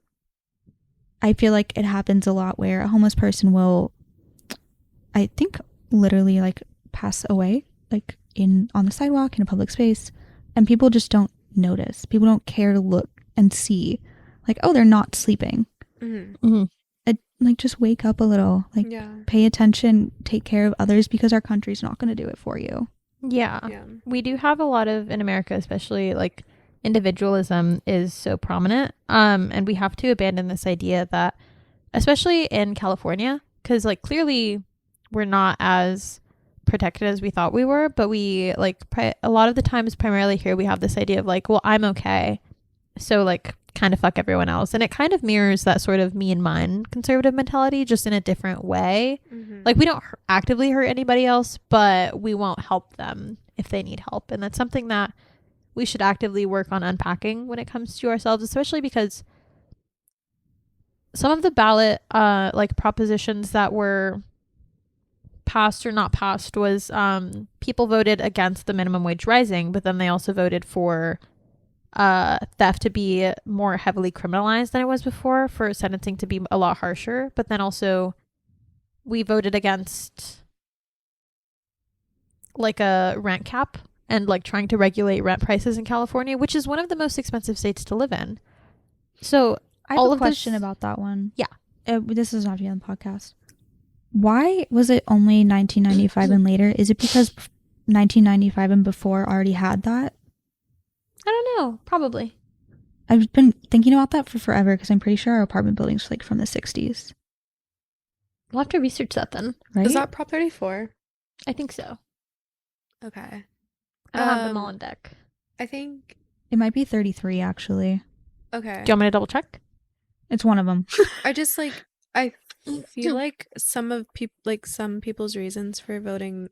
I feel like it happens a lot where a homeless person will, I think, literally like pass away, like on the sidewalk in a public space, and people just don't notice. People don't care to look and see, like, oh, they're not sleeping. Like, just wake up a little, like, pay attention, take care of others, because our country's not going to do it for you. Yeah. We do have a lot of, in America especially, like individualism is so prominent, and we have to abandon this idea that, especially in California, because like clearly we're not as protected as we thought we were, but we like a lot of the times, primarily here, we have this idea of like, well, I'm okay, so like kind of fuck everyone else. And it kind of mirrors that sort of me and mine conservative mentality, just in a different way. Like, we don't actively hurt anybody else, but we won't help them if they need help. And that's something that we should actively work on unpacking when it comes to ourselves, especially because some of the ballot like propositions that were passed or not passed was people voted against the minimum wage rising, but then they also voted for theft to be more heavily criminalized than it was before, for sentencing to be a lot harsher. But then also we voted against like a rent cap and like trying to regulate rent prices in California, which is one of the most expensive states to live in. So I have all a of question this, about that one. Yeah. This is not to be on the podcast. Why was it only 1995 and later? Is it because 1995 and before already had that? I don't know, probably. I've been thinking about that for forever because I'm pretty sure our apartment building's like from the 60s. We'll have to research that then. Right? Is that Prop 34? I think so. Okay. I don't have them all on deck. I think. It might be 33 actually. Okay. Do you want me to double check? It's one of them. I just like. I feel like some people's reasons for voting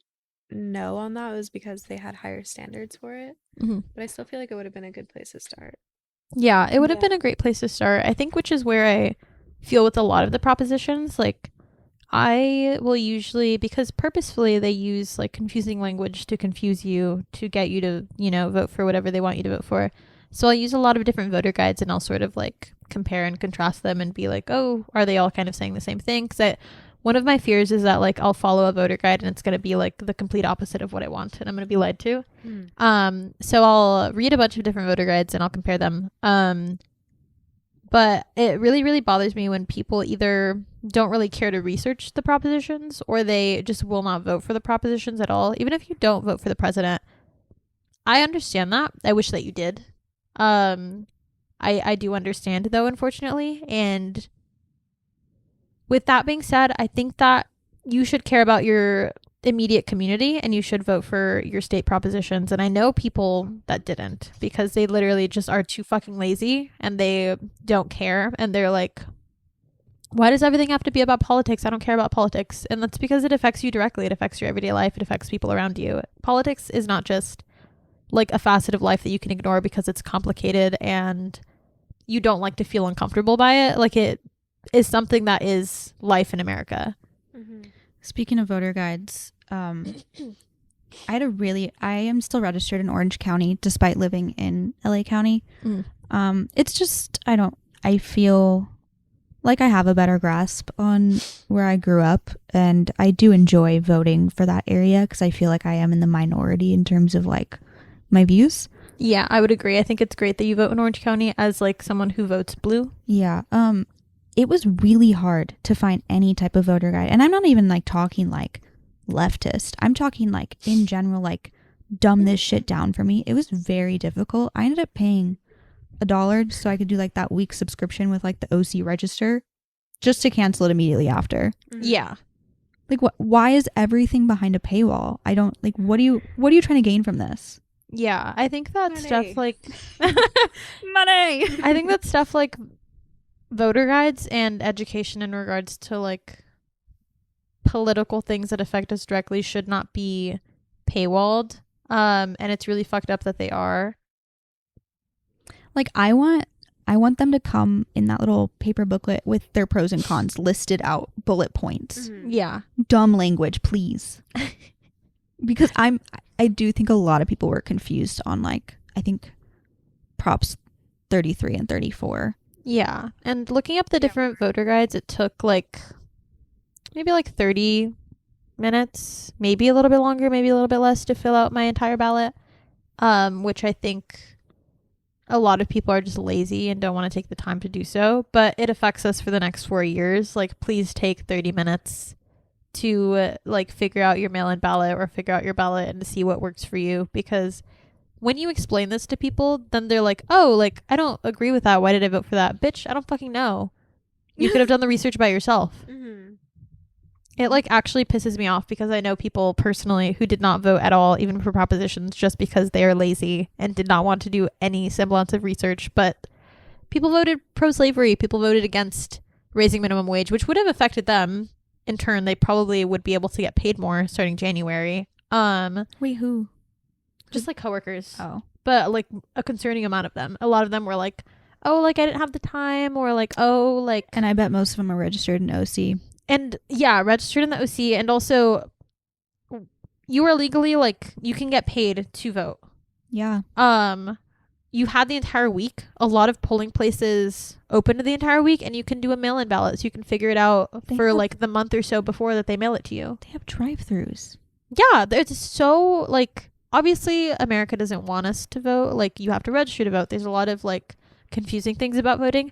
no on that was because they had higher standards for it. Mm-hmm. But I still feel like it would have been a good place to start. Yeah, it would have Yeah. been a great place to start. I think, which is where I feel with a lot of the propositions. Like, I will usually, because purposefully they use like confusing language to confuse you, to get you to, you know, vote for whatever they want you to vote for. So I'll use a lot of different voter guides and I'll sort of like compare and contrast them and be like, oh, are they all kind of saying the same thing? Because one of my fears is that like I'll follow a voter guide and it's going to be like the complete opposite of what I want and I'm going to be lied to. So I'll read a bunch of different voter guides and I'll compare them. But it really, really bothers me when people either don't really care to research the propositions or they just will not vote for the propositions at all. Even if you don't vote for the president, I understand that. I wish that you did. I do understand though, unfortunately. And with that being said, I think that you should care about your immediate community and you should vote for your state propositions. And I know people that didn't because they literally just are too fucking lazy and they don't care. And they're like, why does everything have to be about politics? I don't care about politics. And that's because it affects you directly. It affects your everyday life. It affects people around you. Politics is not just like a facet of life that you can ignore because it's complicated and you don't like to feel uncomfortable by it. Like, it is something that is life in America. Mm-hmm. Speaking of voter guides, I am still registered in Orange County despite living in LA County. It's just, I feel like I have a better grasp on where I grew up and I do enjoy voting for that area because I feel like I am in the minority in terms of like my views. Yeah, I would agree. I think it's great that you vote in Orange County as like someone who votes blue. Yeah. It was really hard to find any type of voter guide. And I'm not even like talking like leftist. I'm talking like in general, like dumb this shit down for me. It was very difficult. I ended up paying $1 so I could do like that week subscription with like the OC register just to cancel it immediately after. Mm-hmm. Yeah. Like why is everything behind a paywall? I don't like what are you trying to gain from this? Yeah, I think that Money. stuff like Money. I think that stuff like voter guides and education in regards to like political things that affect us directly should not be paywalled. And it's really fucked up that they are. Like I want them to come in that little paper booklet with their pros and cons listed out, bullet points. Mm-hmm. Yeah. Dumb language, please. Because I do think a lot of people were confused on like I think props 33 and 34. Yeah. And looking up the different voter guides, it took like maybe like 30 minutes, maybe a little bit longer, maybe a little bit less to fill out my entire ballot. Which I think a lot of people are just lazy and don't want to take the time to do so, but it affects us for the next 4 years. Like, please take 30 minutes to like figure out your mail-in ballot or figure out your ballot and to see what works for you, because when you explain this to people, then they're like, oh, like I don't agree with that, why did I vote for that? Bitch, I don't fucking know. You could have done the research by yourself. Mm-hmm. It like actually pisses me off because I know people personally who did not vote at all, even for propositions, just because they are lazy and did not want to do any semblance of research. But people voted pro-slavery. People voted against raising minimum wage, which would have affected them. In turn, they probably would be able to get paid more starting January. Wait, who? Just like coworkers. Oh. But like a concerning amount of them. A lot of them were like, oh, like I didn't have the time, or like, oh, like. And I bet most of them are registered in OC. And yeah, registered in the OC, and also you are legally like you can get paid to vote. Yeah. you had the entire week. A lot of polling places open to the entire week, and you can do a mail-in ballot. So you can figure it out for like the month or so before that they mail it to you. They have drive-thrus. Yeah, it's so like, obviously America doesn't want us to vote. Like, you have to register to vote. There's a lot of like confusing things about voting,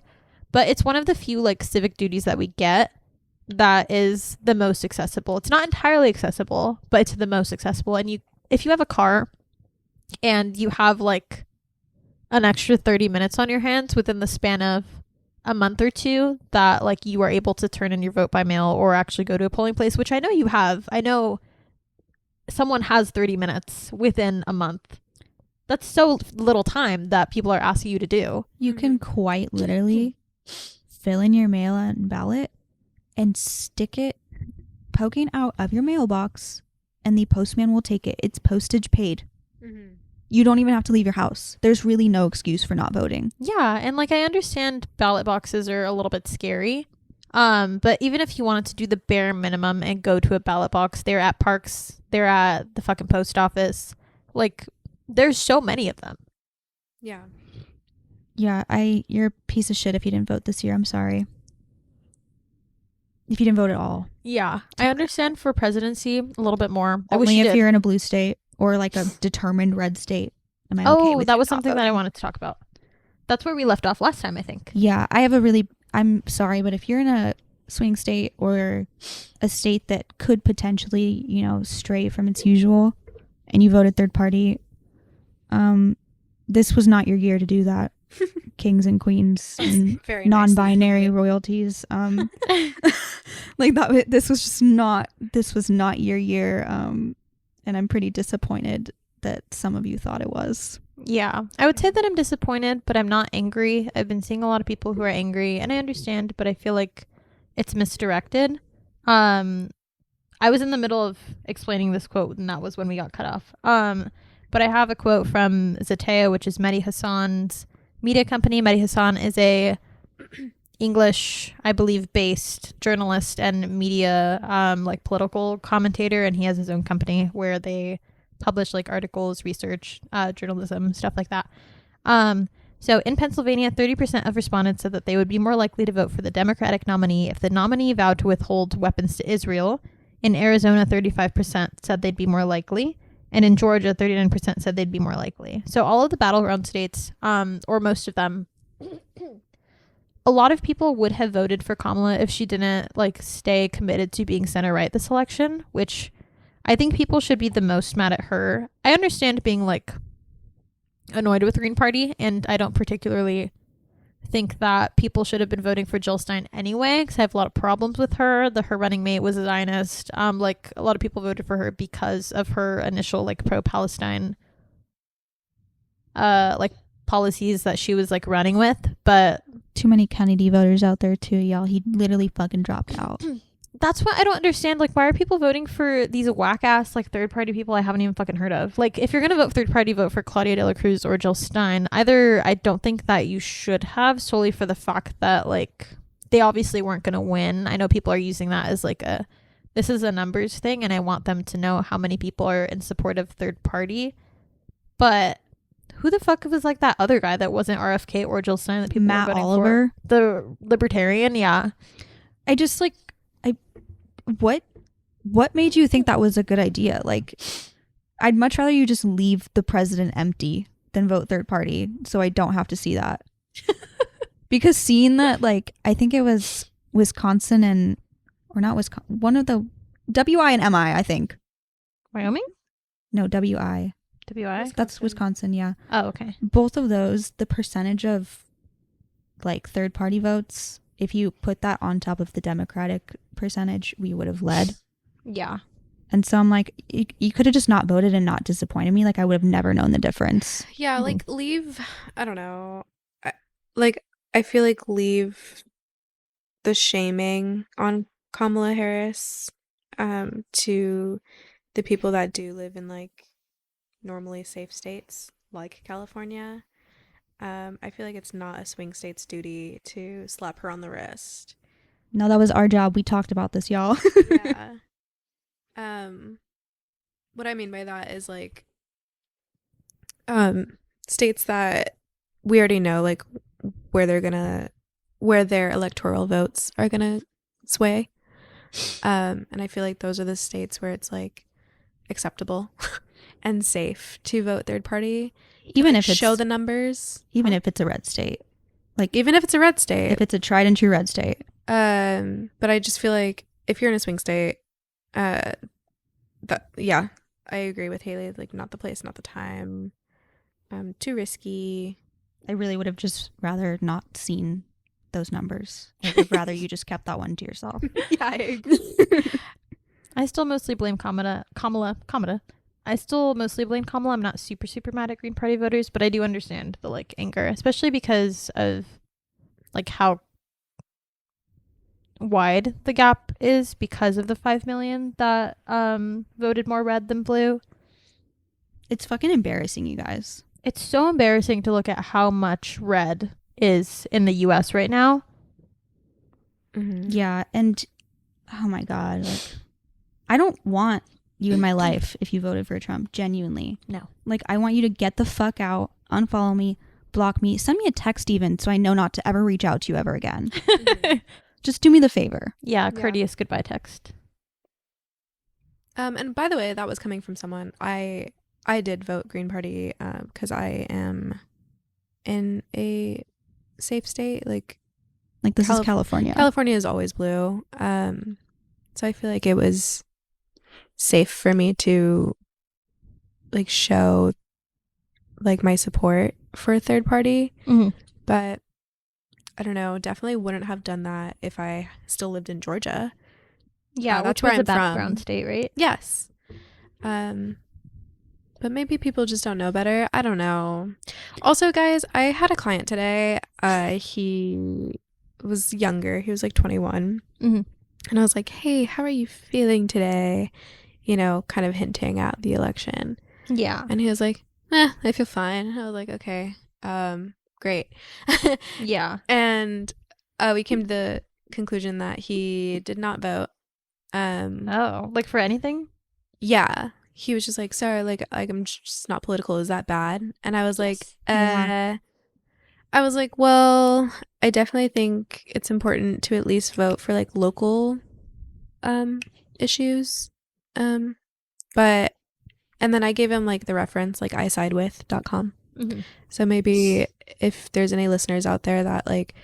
but it's one of the few like civic duties that we get that is the most accessible. It's not entirely accessible, but it's the most accessible. And if you have a car and you have like an extra 30 minutes on your hands within the span of a month or two, that like you are able to turn in your vote by mail or actually go to a polling place, which I know you have. I know someone has 30 minutes within a month. That's so little time that people are asking you to do. You can quite literally fill in your mail-in ballot and stick it poking out of your mailbox, and the postman will take it. It's postage paid. Mm-hmm. You don't even have to leave your house. There's really no excuse for not voting. Yeah, and like I understand ballot boxes are a little bit scary. But even if you wanted to do the bare minimum and go to a ballot box, they're at parks, they're at the fucking post office. Like, there's so many of them. Yeah. Yeah, you're a piece of shit if you didn't vote this year. I'm sorry. If you didn't vote at all. Yeah, I understand for presidency a little bit more. I wish Only you if did. you're in a blue state or like a determined red state. Am I okay with that you was not something that I voting? wanted to talk about. That's where we left off last time, I think. Yeah, I'm sorry, but if you're in a swing state or a state that could potentially, stray from its usual and you voted third party, this was not your year to do that. Kings and queens and Very non-binary royalties. Like that, this was not your year. And I'm pretty disappointed that some of you thought it was. Yeah, I would say that I'm disappointed, but I'm not angry. I've been seeing a lot of people who are angry, and I understand, but I feel like it's misdirected. I was in the middle of explaining this quote, and that was when we got cut off. But I have a quote from Zatea, which is Mehdi Hassan's media company. Mehdi Hassan is a English, I believe, based journalist and media, like political commentator, and he has his own company where they publish like articles, research, journalism, stuff like that. So in Pennsylvania, 30% of respondents said that they would be more likely to vote for the Democratic nominee if the nominee vowed to withhold weapons to Israel. In Arizona, 35% said they'd be more likely. And in Georgia, 39% said they'd be more likely. So all of the battleground states, or most of them, a lot of people would have voted for Kamala if she didn't like stay committed to being center right this election, which I think people should be the most mad at her. I understand being like annoyed with Green Party, and I don't particularly think that people should have been voting for Jill Stein anyway, because I have a lot of problems with her. Her running mate was a Zionist. Like a lot of people voted for her because of her initial like pro-Palestine like policies that she was like running with, but too many Kennedy voters out there too, y'all. He literally fucking dropped out. That's what I don't understand. Like, why are people voting for these whack ass like third party people I haven't even fucking heard of? Like, if you're gonna vote third party, vote for Claudia De La Cruz or Jill Stein. Either I don't think that you should have, solely for the fact that like they obviously weren't gonna win. I know people are using that as like this is a numbers thing, and I want them to know how many people are in support of third party. But who the fuck was like that other guy that wasn't RFK or Jill Stein that people Matt were voting Oliver, for? The libertarian, yeah. I just like what made you think that was a good idea? Like, I'd much rather you just leave the president empty than vote third party, so I don't have to see that. Because seeing that, like, I think it was Wisconsin and or not Wisconsin, one of the WI and MI, I think. Wyoming? No, WI. WI? That's Wisconsin, yeah. Oh, okay. Both of those, the percentage of like third party votes, if you put that on top of the Democratic percentage, we would have led. Yeah. And so I'm like, you could have just not voted and not disappointed me. Like, I would have never known the difference. Yeah, like leave, I don't know. I feel like leave the shaming on Kamala Harris to the people that do live in like normally safe states like California. I feel like it's not a swing state's duty to slap her on the wrist. No, that was our job. We talked about this, y'all. Yeah. What I mean by that is like states that we already know like where their electoral votes are gonna sway. And I feel like those are the states where it's like acceptable and safe to vote third party. Even like, if it's show the numbers. even if it's a red state. Like Even if it's a red state. if it's a tried and true red state. But I just feel like if you're in a swing state, I agree with Haley. Like, not the place, not the time. Too risky. I really would have just rather not seen those numbers. I would rather you just kept that one to yourself. Yeah, I agree. I still mostly blame Kamala. I still mostly blame Kamala. I'm not super mad at Green Party voters, but I do understand the like anger, especially because of like how wide the gap is because of the 5 million that voted more red than blue. It's fucking embarrassing, you guys. It's so embarrassing to look at how much red is in the US right now. Mm-hmm. Yeah, and oh my god, like I don't want you in my life if you voted for Trump, genuinely. No. Like I want you to get the fuck out, unfollow me, block me, send me a text even so I know not to ever reach out to you ever again. Just do me the favor. Yeah, courteous goodbye text. And by the way, that was coming from someone. I did vote Green Party because I am in a safe state. Like this is California. California is always blue. So I feel like it was safe for me to like show like my support for a third party. Mm-hmm. But I don't know, definitely wouldn't have done that if I still lived in Georgia. Yeah, that's which was where I'm a background from. state, right? Yes. But maybe people just don't know better. I don't know. Also, guys, I had a client today. He was younger. He was like 21. Mm-hmm. And I was like, hey, how are you feeling today? You know, kind of hinting at the election. Yeah. And he was like, I feel fine. I was like, okay, great. Yeah. And we came to the conclusion that he did not vote. Like for anything? Yeah. He was just like, sorry, like I'm just not political. Is that bad? And I was like, Yeah. I was like, well, I definitely think it's important to at least vote for like local issues. But and then I gave him like the reference, like isidewith.com. Mm-hmm. So maybe if there's any listeners out there that like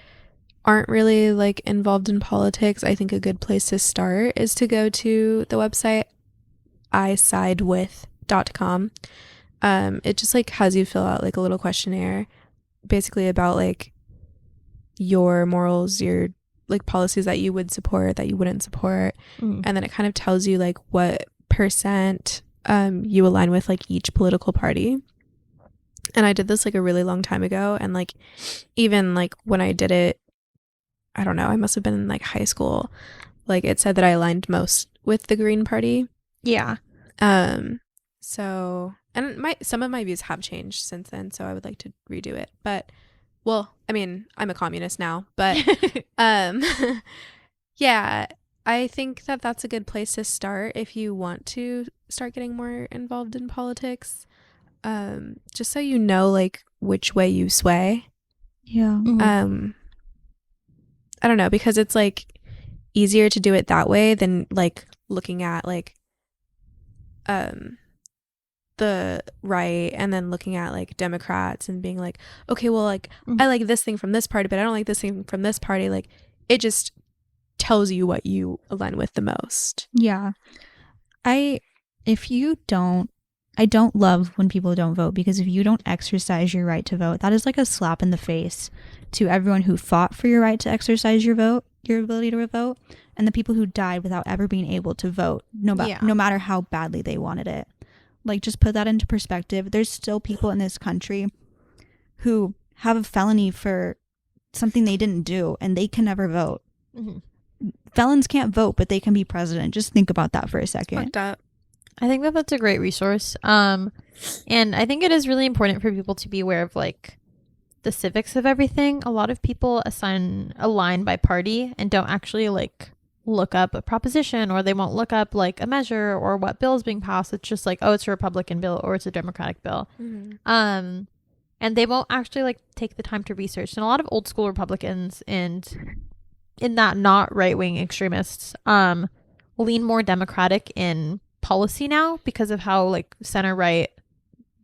aren't really like involved in politics, I think a good place to start is to go to the website isidewith.com. It just like has you fill out like a little questionnaire basically about like your morals, your like policies that you would support, that you wouldn't support. Mm-hmm. And then it kind of tells you like what percent you align with like each political party. And I did this like a really long time ago, and like even like when I did it, I don't know, I must have been in like high school, like it said that I aligned most with the Green Party. Yeah. So, and some of my views have changed since then, so I would like to redo it. But well, I mean, I'm a communist now, but yeah, I think that that's a good place to start if you want to start getting more involved in politics. Just so you know like which way you sway. Yeah. Mm-hmm. I don't know, because it's like easier to do it that way than like looking at like the right and then looking at like Democrats and being like, okay, well, like Mm-hmm. I like this thing from this party, but I don't like this thing from this party. Like it just tells you what you align with the most. Yeah. I don't love when people don't vote, because if you don't exercise your right to vote, that is like a slap in the face to everyone who fought for your right to exercise your vote, your ability to vote, and the people who died without ever being able to vote, no matter how badly they wanted it. Like, just put that into perspective. There's still people in this country who have a felony for something they didn't do, and they can never vote. Mm-hmm. Felons can't vote, but they can be president. Just think about that for a second. Fucked up. I think that that's a great resource. And I think it is really important for people to be aware of like the civics of everything. A lot of people assign a line by party and don't actually like look up a proposition, or they won't look up like a measure or what bill is being passed. It's just like, oh, it's a Republican bill or it's a Democratic bill. Mm-hmm. and they won't actually like take the time to research. And a lot of old school Republicans and in that not right-wing extremists lean more Democratic in policy now because of how like center right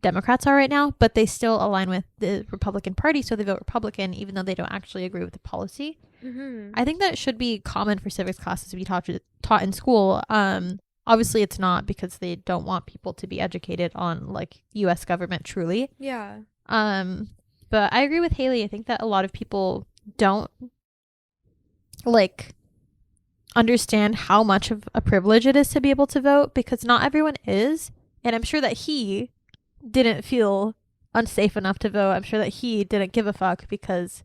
Democrats are right now, but they still align with the Republican Party, so they vote Republican even though they don't actually agree with the policy. I think that it should be common for civics classes to be taught in school. Obviously it's not, because they don't want people to be educated on like US government truly. Yeah. But I agree with Haley. I think that a lot of people don't like understand how much of a privilege it is to be able to vote, because not everyone is. And I'm sure that he didn't feel unsafe enough to vote. I'm sure that he didn't give a fuck, because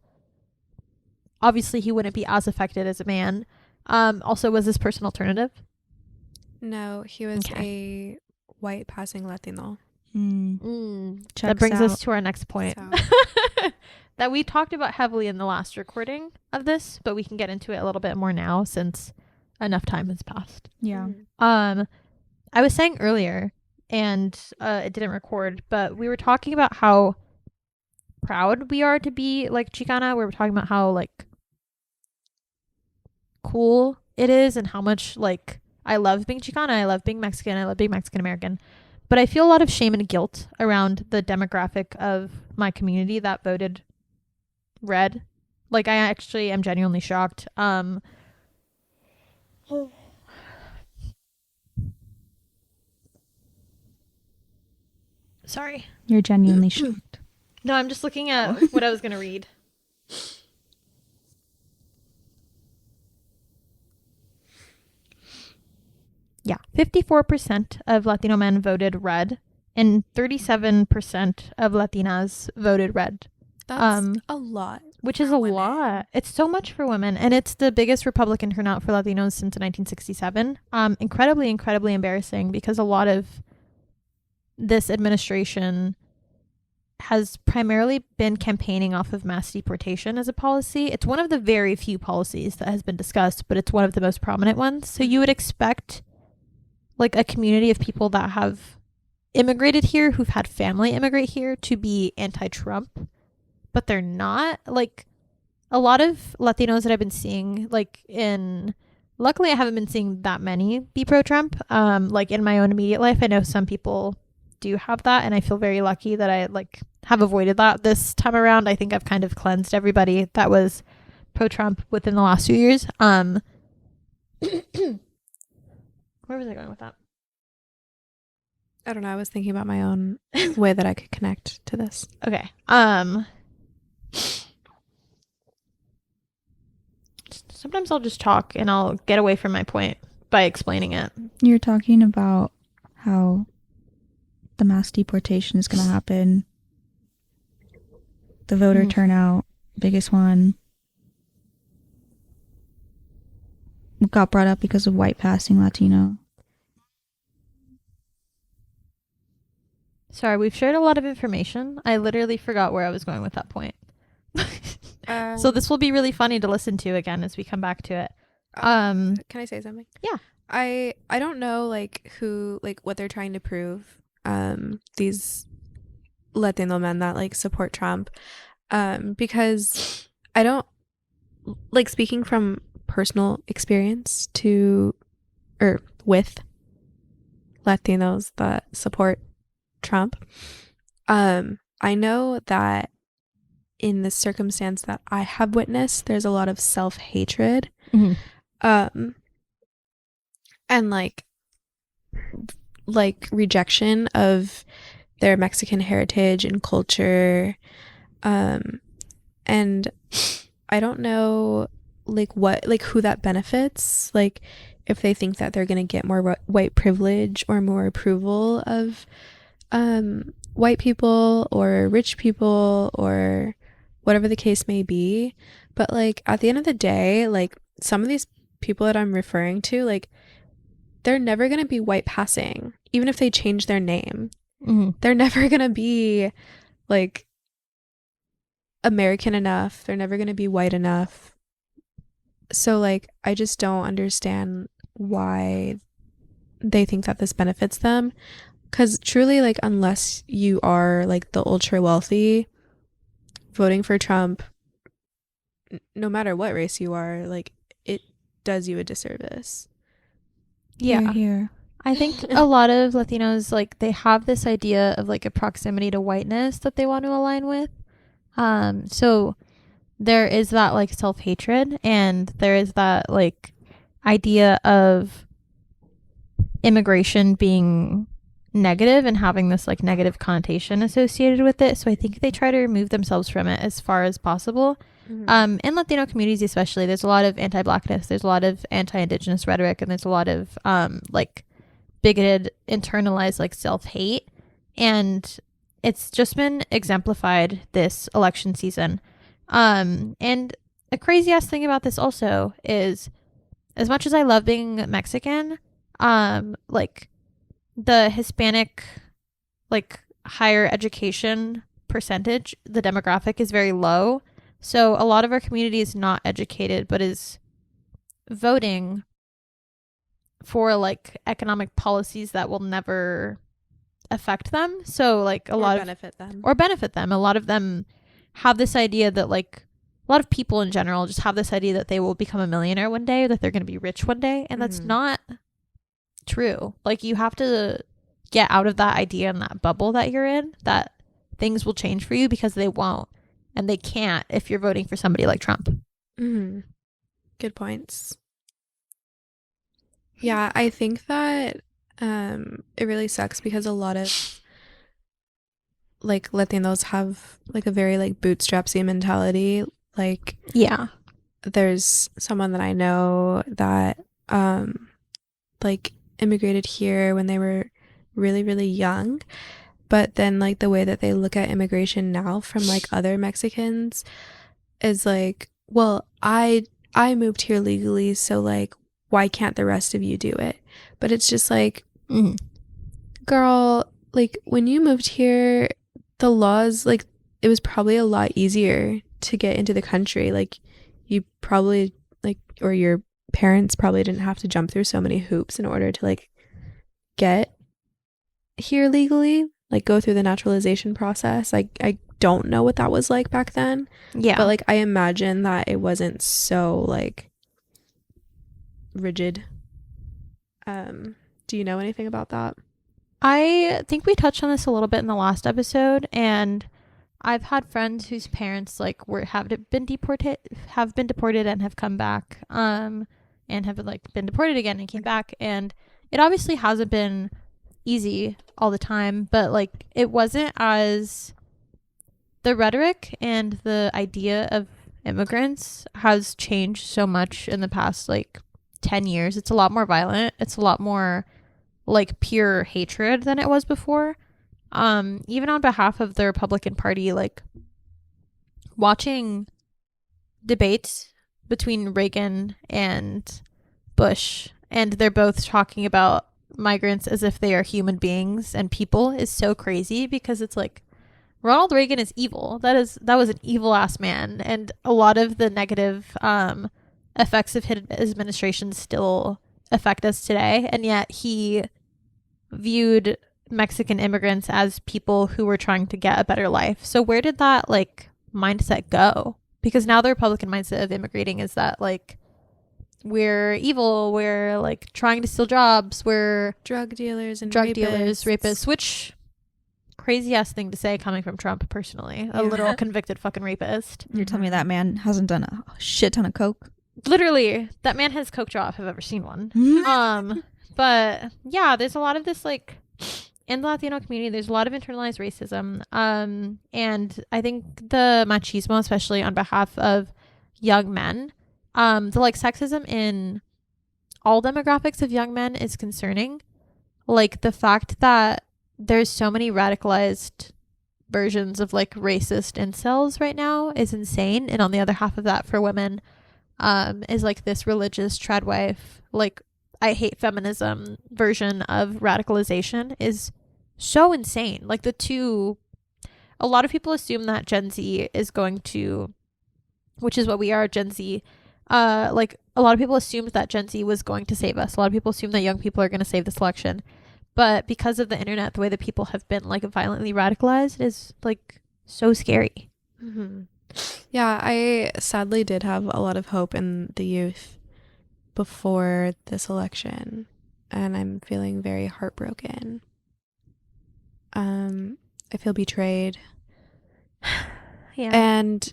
obviously he wouldn't be as affected as a man. Also, was this person alternative? No, he was Okay. a white passing Latino. Checks That brings us out. to our next point. So, That we talked about heavily in the last recording of this, but we can get into it a little bit more now since enough time has passed. Yeah. I was saying earlier, and it didn't record, but we were talking about how proud we are to be like Chicana. We were talking about how like cool it is and how much like I love being Chicana, I love being Mexican, I love being Mexican American. But I feel a lot of shame and guilt around the demographic of my community that voted red. Like, I actually am genuinely shocked. Sorry. You're genuinely shocked. No, I'm just looking at what I was going to read. Yeah, 54% of Latino men voted red, and 37% of Latinas voted red. that's a lot. Which is for a women. lot. It's so much for women, and it's the biggest Republican turnout for Latinos since 1967. Incredibly embarrassing, because a lot of this administration has primarily been campaigning off of mass deportation as a policy. It's one of the very few policies that has been discussed, but it's one of the most prominent ones. So you would expect like a community of people that have immigrated here, who've had family immigrate here, to be anti-Trump, but they're not. Like, a lot of Latinos that I've been seeing, like luckily I haven't been seeing that many be pro-Trump. Like in my own immediate life, I know some people do have that, and I feel very lucky that I like have avoided that this time around. I think I've kind of cleansed everybody that was pro-Trump within the last few years. Where was I going with that? I don't know. I was thinking about my own way that I could connect to this. Okay. Sometimes I'll just talk and I'll get away from my point by explaining it. You're talking about how the mass deportation is going to happen. The voter turnout, biggest one, got brought up because of white passing Latino. Sorry, we've shared a lot of information. I literally forgot where I was going with that point. So this will be really funny to listen to again as we come back to it. Can I say something? Yeah. I don't know like who, like what they're trying to prove. These Latino men that like support Trump. Because I don't like, speaking from personal experience with Latinos that support Trump. I know that in the circumstance that I have witnessed, there's a lot of self-hatred. And like rejection of their Mexican heritage and culture. And I don't know like what, like who that benefits, like if they think that they're going to get more white privilege or more approval of white people or rich people or whatever the case may be. But like at the end of the day, like some of these people that I'm referring to, like they're never going to be white passing, even if they change their name. They're never going to be like American enough. They're never going to be white enough. So like I just don't understand why they think that this benefits them, because truly, like, unless you are like the ultra wealthy, voting for Trump, no matter what race you are, like it does you a disservice. Here, Yeah. here. I think a lot of Latinos, like, they have this idea of like a proximity to whiteness that they want to align with. So there is that like self-hatred, and there is that like idea of immigration being negative and having this like negative connotation associated with it. So I think they try to remove themselves from it as far as possible. In Latino communities especially, there's a lot of anti-blackness, there's a lot of anti-indigenous rhetoric, and there's a lot of like bigoted, internalized like self-hate. And it's just been exemplified this election season. And a crazy ass thing about this also is, as much as I love being Mexican, like the Hispanic, like higher education percentage, the demographic is very low. So a lot of our community is not educated, but is voting for like economic policies that will never affect them. So like a lot of benefit them. or benefit them. A lot of them have this idea that like a lot of people in general just have this idea that they will become a millionaire one day, or that they're going to be rich one day, and that's not true. Like you have to get out of that idea and that bubble that you're in, that things will change for you, because they won't, and they can't if you're voting for somebody like Trump. Good points. Yeah, I think that it really sucks because a lot of like Latinos have like a very like bootstrapsy mentality. Like Yeah. there's someone that I know that like immigrated here when they were really, really young. But then like the way that they look at immigration now from like other Mexicans is like, well, I moved here legally, so like why can't the rest of you do it? But it's just like, girl, like when you moved here, the laws, like it was probably a lot easier to get into the country. Like you probably like, or your parents probably didn't have to jump through so many hoops in order to like get here legally, like go through the naturalization process. Like I don't know what that was like back then. Yeah. But like I imagine that it wasn't so like rigid. Do you know anything about that? I think we touched on this a little bit in the last episode, and I've had friends whose parents like have been deported and have come back, and have like been deported again and came back, and it obviously hasn't been easy all the time, but like it wasn't as, the rhetoric and the idea of immigrants has changed so much in the past like 10 years. It's a lot more violent. It's a lot more like pure hatred than it was before. Even on behalf of the Republican Party, like watching debates between Reagan and Bush, and they're both talking about migrants as if they are human beings and people, is so crazy, because it's like Ronald Reagan is evil. That was an evil ass man, and a lot of the negative effects of his administration still affect us today, and yet he viewed Mexican immigrants as people who were trying to get a better life. So where did that like mindset go? Because now the Republican mindset of immigrating is that like we're evil, we're like trying to steal jobs, we're Drug dealers and rapists, which crazy ass thing to say coming from Trump personally, a literal convicted fucking rapist. You're telling me that man hasn't done a shit ton of coke? Literally, that man has coke jaw if I've ever seen one. But yeah, there's a lot of this like in the Latino community, there's a lot of internalized racism. And I think the machismo, especially on behalf of young men, the like sexism in all demographics of young men is concerning. Like the fact that there's so many radicalized versions of like racist incels right now is insane. And on the other half of that, for women, is like this religious tradwife, like I hate feminism version of radicalization is so insane. Like the two, a lot of people assume that Gen Z is going to, which is what we are, Gen Z. Like a lot of people assumed that Gen Z was going to save us. A lot of people assume that young people are going to save this election. But because of the internet, the way that people have been like violently radicalized is like so scary. Mm-hmm. Yeah, I sadly did have a lot of hope in the youth before this election, and I'm feeling very heartbroken. I feel betrayed, Yeah. and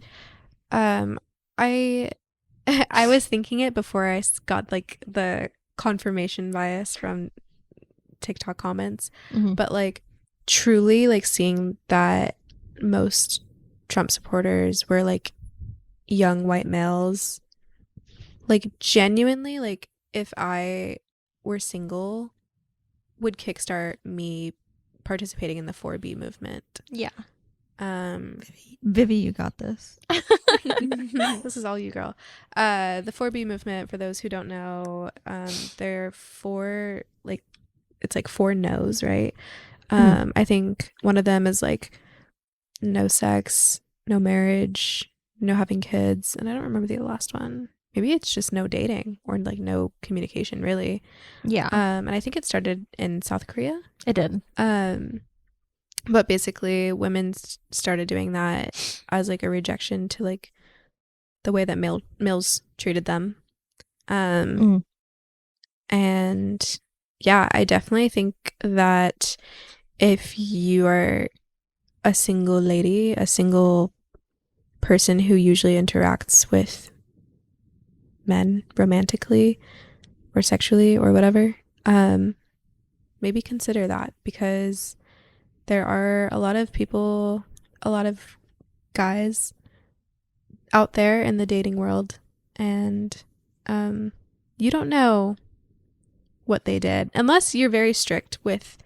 I I was thinking it before I got like the confirmation bias from TikTok comments, Mm-hmm. but like truly like seeing that most Trump supporters were like young white males, like genuinely, like if I were single, would kickstart me participating in the 4B movement. Yeah. Vivi, you got this. This is all you, girl. The 4B movement, for those who don't know, there are four, like, it's like four no's, right? I think one of them is like no sex, no marriage, no having kids, and I don't remember the last one. Maybe it's just no dating or like no communication, really. Yeah. And I think it started in South Korea. It did. But basically, women started doing that as like a rejection to like the way that males treated them. And yeah, I definitely think that if you are a single lady, a single person who usually interacts with men romantically or sexually or whatever, maybe consider that, because there are a lot of people, a lot of guys out there in the dating world, and you don't know what they did unless you're very strict with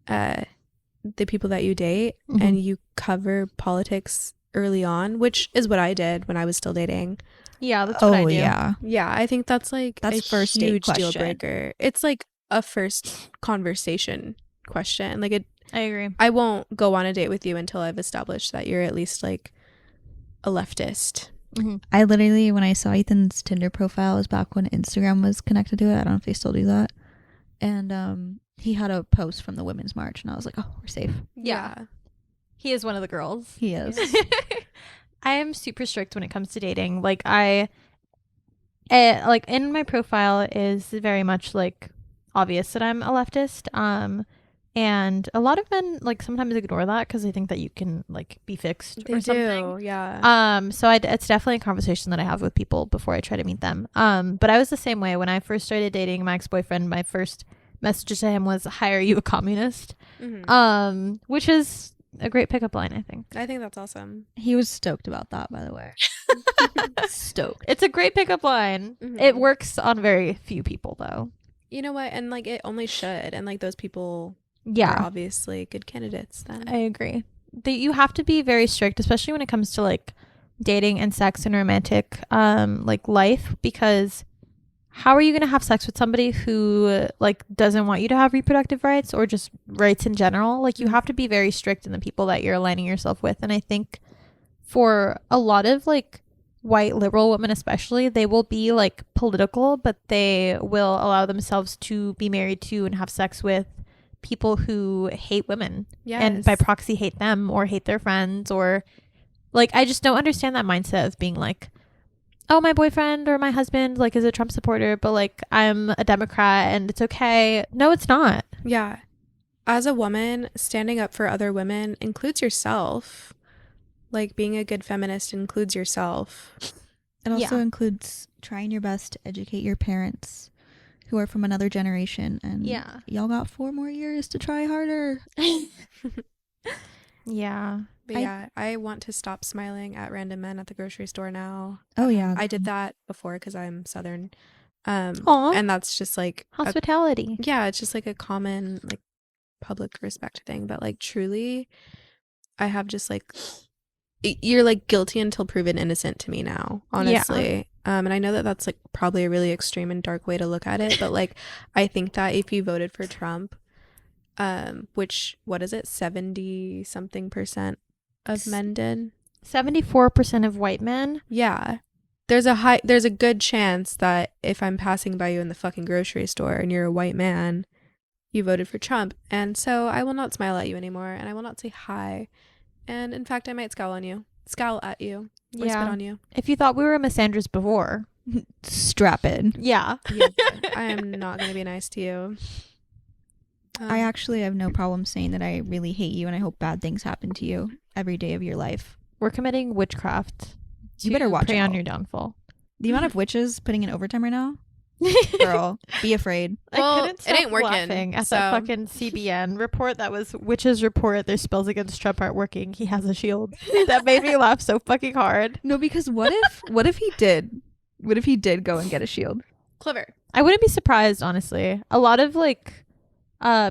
the people that you date, and you cover politics early on, which is what I did when I was still dating. Yeah, that's what I do. Yeah, I think that's like That's a first date huge deal question. breaker. It's like a first conversation question. Like it, I agree. I won't go on a date with you until I've established that you're at least like a leftist. I literally, when I saw Ethan's Tinder profile, it was back when Instagram was connected to it. I don't know if they still do that. And he had a post from the Women's March, and I was like, oh, we're safe. Yeah. He is one of the girls. He is. I am super strict when it comes to dating. Like like in my profile is very much like obvious that I'm a leftist. And a lot of men like sometimes ignore that because they think that you can like be fixed They or do, something. yeah. So it's definitely a conversation that I have with people before I try to meet them. But I was the same way when I first started dating my ex-boyfriend. My first message to him was, "Hi, are you a communist?" Which is a great pickup line, I think. I think that's awesome. He was stoked about that, by the way. Stoked. It's a great pickup line. It works on very few people, though. You know what? And like it only should. And like those people Yeah, are obviously good candidates then. I agree. You have to be very strict, especially when it comes to like dating and sex and romantic like life, because how are you going to have sex with somebody who like doesn't want you to have reproductive rights or just rights in general? Like you have to be very strict in the people that you're aligning yourself with. And I think for a lot of like white liberal women especially, they will be like political, but they will allow themselves to be married to and have sex with people who hate women and by proxy hate them or hate their friends, or like I just don't understand that mindset of being like, oh, my boyfriend or my husband like is a Trump supporter, but like I'm a Democrat and it's okay. No, it's not. Yeah. As a woman, standing up for other women includes yourself. Like being a good feminist includes yourself. It also includes trying your best to educate your parents who are from another generation, and y'all got 4 more years to try harder. Yeah. But yeah, I want to stop smiling at random men at the grocery store now. Oh yeah. I did that before because I'm Southern. Aw. And that's just like Hospitality. it's just like a common like public respect thing. But like truly, I have just like, you're like guilty until proven innocent to me now, honestly. And I know that that's like probably a really extreme and dark way to look at it, but like I think that if you voted for Trump, which, what is it, 70 something percent of men did, 74% of white men. yeah, there's a good chance that if I'm passing by you in the fucking grocery store and you're a white man, you voted for Trump. And so I will not smile at you anymore, and I will not say hi, and in fact I might scowl on you. scowl at you or spit Yeah. on you. If you thought we were misandrous before. Strap in. Yeah. Yeah, I am not going to be nice to you. I actually have no problem saying that I really hate you and I hope bad things happen to you every day of your life. We're committing witchcraft. You better watch prey out. on your downfall. The amount of witches putting in overtime right now, girl, be afraid. Well, I couldn't it stop ain't working, laughing at so- that fucking CBN report that was witches report their spells against Trump aren't working. He has a shield. That made me laugh so fucking hard. No, because what if he did? What if he did go and get a shield? Clever. I wouldn't be surprised, honestly. A lot of like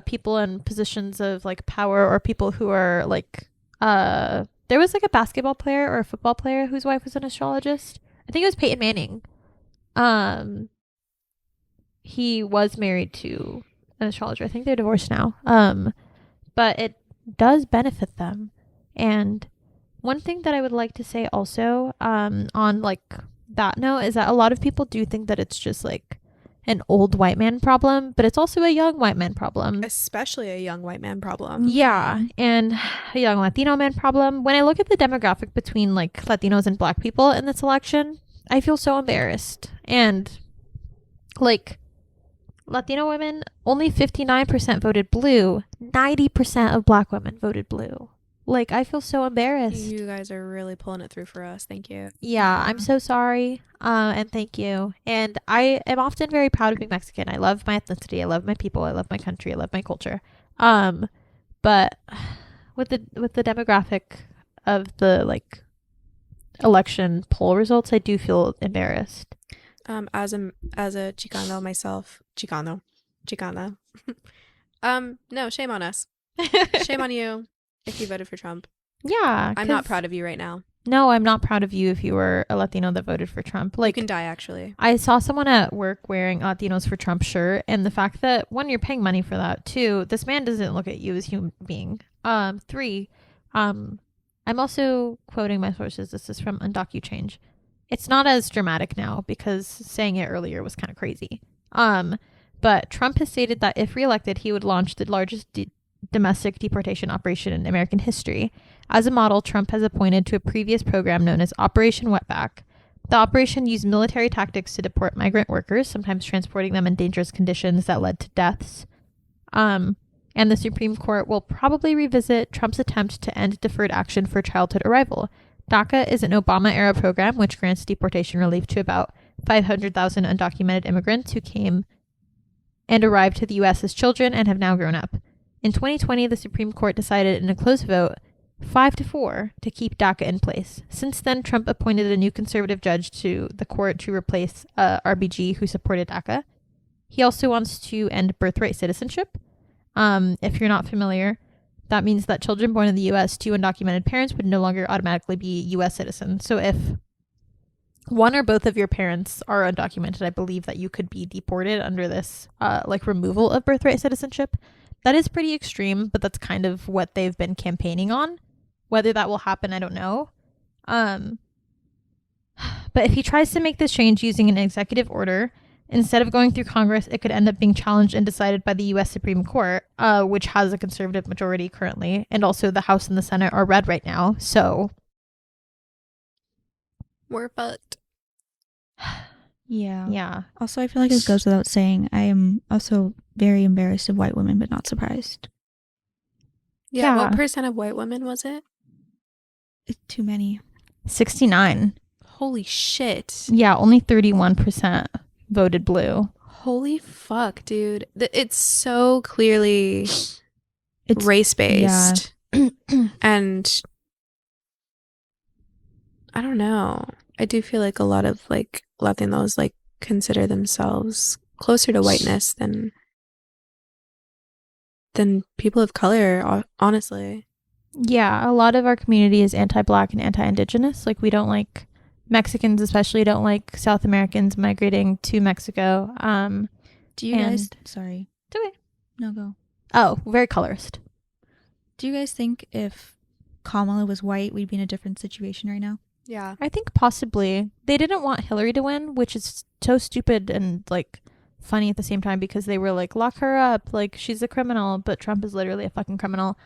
people in positions of like power or people who are like there was like a basketball player or a football player whose wife was an astrologist. I think it was Peyton Manning. He was married to an astrologer. I think they're divorced now. But it does benefit them. And one thing that I would like to say also, on like that note, is that a lot of people do think that it's just like an old white man problem, but it's also a young white man problem. Especially a young white man problem. Yeah, and a young Latino man problem. When I look at the demographic between like Latinos and Black people in this election, I feel so embarrassed. And like Latino women, only 59% voted blue. 90% of Black women voted blue. Like, I feel so embarrassed. You guys are really pulling it through for us. Thank you. Yeah, I'm so sorry. And thank you. And I am often very proud of being Mexican. I love my ethnicity. I love my people. I love my country. I love my culture. But with the demographic of the like election poll results, I do feel embarrassed. As a Chicano myself, Chicana. No, shame on us. Shame on you if you voted for Trump. Yeah, I'm not 'cause- proud of you right now. No, I'm not proud of you if you were a Latino that voted for Trump. Like, You can die, actually. I saw someone at work wearing Latinos for Trump shirt, and the fact that one, you're paying money for that. Two, this man doesn't look at you as a human being. Three, I'm also quoting my sources. This is from UndocuChange. It's not as dramatic now because saying it earlier was kind of crazy. But Trump has stated that if reelected, he would launch the largest domestic deportation operation in American history. As a model, Trump has appointed to a previous program known as Operation Wetback. The operation used military tactics to deport migrant workers, sometimes transporting them in dangerous conditions that led to deaths. And the Supreme Court will probably revisit Trump's attempt to end deferred action for childhood arrival. DACA is an Obama-era program which grants deportation relief to about 500,000 undocumented immigrants who came and arrived to the U.S. as children and have now grown up. In 2020, the Supreme Court decided in a close vote, 5-4, to keep DACA in place. Since then, Trump appointed a new conservative judge to the court to replace RBG, who supported DACA. He also wants to end birthright citizenship. If you're not familiar, that means that children born in the U.S. to undocumented parents would no longer automatically be U.S. citizens. So if one or both of your parents are undocumented, I believe that you could be deported under this like removal of birthright citizenship. That is pretty extreme, but that's kind of what they've been campaigning on. Whether that will happen, I don't know. But if he tries to make this change using an executive order, instead of going through Congress, it could end up being challenged and decided by the U.S. Supreme Court, which has a conservative majority currently. And also the House and the Senate are red right now. So We're fucked. Yeah. yeah. Also, I feel like it goes without saying, I am also very embarrassed of white women, but not surprised. Yeah. Yeah. What percent of white women was it? It's too many. 69. Holy shit. Yeah, only 31% voted blue. Holy fuck, dude. It's so clearly It's race-based. And I don't know. I do feel like a lot of like Latinos like consider themselves closer to whiteness than people of color, honestly. Yeah, a lot of our community is anti-Black and anti-Indigenous. Like, we don't like Mexicans, especially don't like South Americans migrating to Mexico. Do you guys... Sorry. Do it. No, go. Oh, very colorist. Do you guys think if Kamala was white, we'd be in a different situation right now? Yeah. I think possibly. They didn't want Hillary to win, which is so stupid and like funny at the same time because they were like, lock her up, like she's a criminal, but Trump is literally a fucking criminal.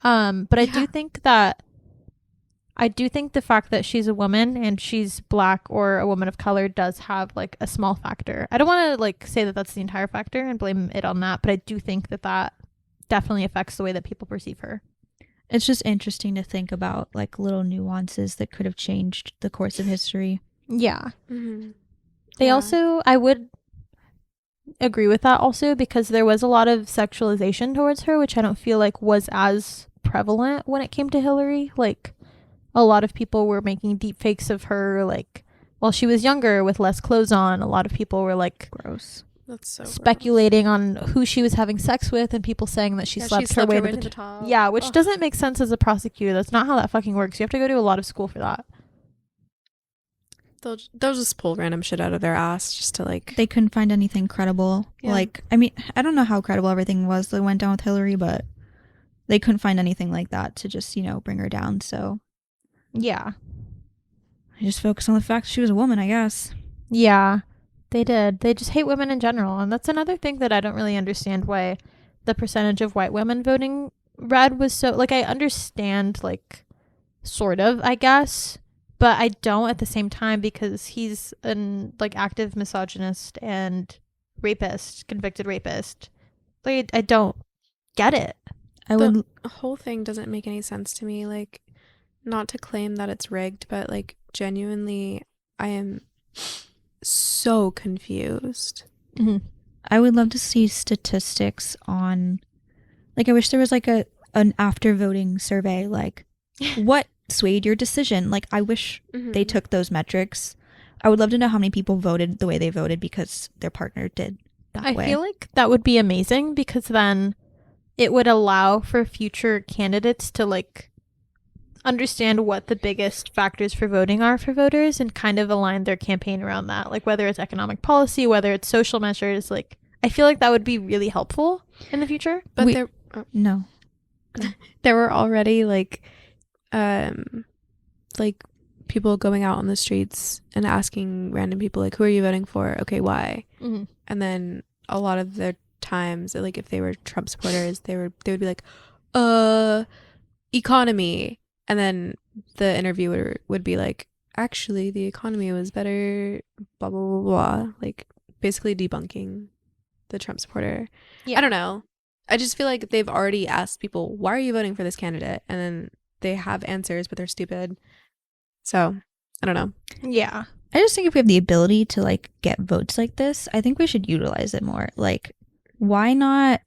But I do think that I do think the fact that she's a woman and she's black or a woman of color does have like a small factor. I don't want to like say that that's the entire factor and blame it on that, but I do think that that definitely affects the way that people perceive her. It's just interesting to think about like little nuances that could have changed the course of history. Yeah. Mm-hmm. They Yeah. also, I would agree with that also, because there was a lot of sexualization towards her, which I don't feel like was as prevalent when it came to Hillary. Like, a lot of people were making deep fakes of her, like, while she was younger with less clothes on. A lot of people were like Gross. That's so speculating on who she was having sex with, and people saying that she slept her way to the top. Yeah, which Ugh. doesn't make sense as a prosecutor. That's not how that fucking works. You have to go to a lot of school for that. They'll just pull random shit out of their ass just to like. They couldn't find anything credible. Yeah. Like, I mean, I don't know how credible everything was that went down with Hillary, but they couldn't find anything like that to just, bring her down. So Yeah. I just focus on the fact she was a woman, I guess. Yeah, they did. They just hate women in general. And that's another thing that I don't really understand, why the percentage of white women voting red was so, like, I understand, like, sort of, I guess, but I don't at the same time, because he's an, like, active misogynist and rapist, convicted rapist. Like, I don't get it. The whole thing doesn't make any sense to me. Like, not to claim that it's rigged, but like genuinely, I am so confused. Mm-hmm. I would love to see statistics on, like, I wish there was like an after voting survey, like what swayed your decision. Like, I wish they took those metrics. I would love to know how many people voted the way they voted because their partner did that way. I feel like that would be amazing, because then it would allow for future candidates to like understand what the biggest factors for voting are for voters and kind of align their campaign around that. Like, whether it's economic policy, whether it's social measures, like, I feel like that would be really helpful in the future. But No. there were already like people going out on the streets and asking random people like, who are you voting for? Okay, why? Mm-hmm. And then a lot of their times, like if they were Trump supporters, they would be like, economy. And then the interviewer would be like, actually, the economy was better, blah, blah, blah, blah. Like, basically debunking the Trump supporter. Yeah. I don't know. I just feel like they've already asked people, why are you voting for this candidate? And then they have answers, but they're stupid. So, I don't know. Yeah. I just think if we have the ability to like get votes like this, I think we should utilize it more. Like, why not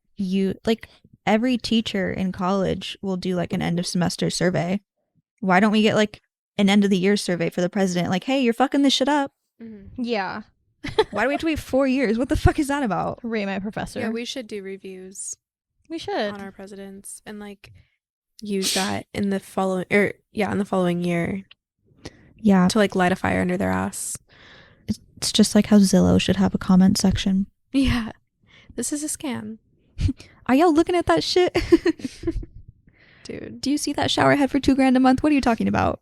every teacher in college will do like an end of semester survey. Why don't we get like an end of the year survey for the president? Like, hey, you're fucking this shit up. Mm-hmm. Yeah. Why do we have to wait 4 years? What the fuck is that about? Rate my professor. Yeah, we should do reviews We should. on our presidents and like use that in the following year. Yeah. To like light a fire under their ass. It's just like how Zillow should have a comment section. Yeah. This is a scam. Are y'all looking at that shit? Dude. Do you see that shower head for $2,000 a month? What are you talking about?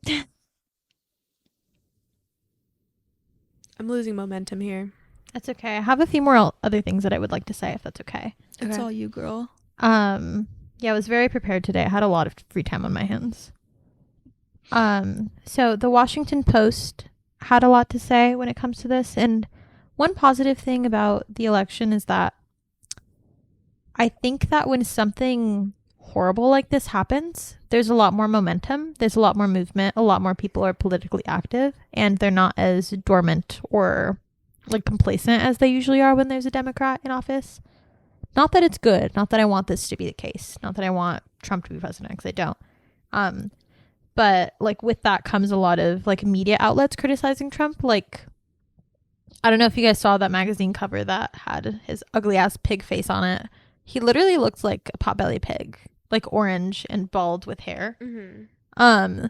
I'm losing momentum here. That's okay. I have a few more other things that I would like to say, if that's okay. It's all you, girl. Yeah, I was very prepared today. I had a lot of free time on my hands. So the Washington Post had a lot to say when it comes to this, and one positive thing about the election is that I think that when something horrible like this happens, there's a lot more momentum, there's a lot more movement, a lot more people are politically active, and they're not as dormant or like complacent as they usually are when there's a Democrat in office. Not that it's good, not that I want this to be the case, not that I want Trump to be president, because I don't. But like with that comes a lot of like media outlets criticizing Trump. Like, I don't know if you guys saw that magazine cover that had his ugly ass pig face on it. He literally looks like a potbelly pig, like orange and bald with hair. Mm-hmm.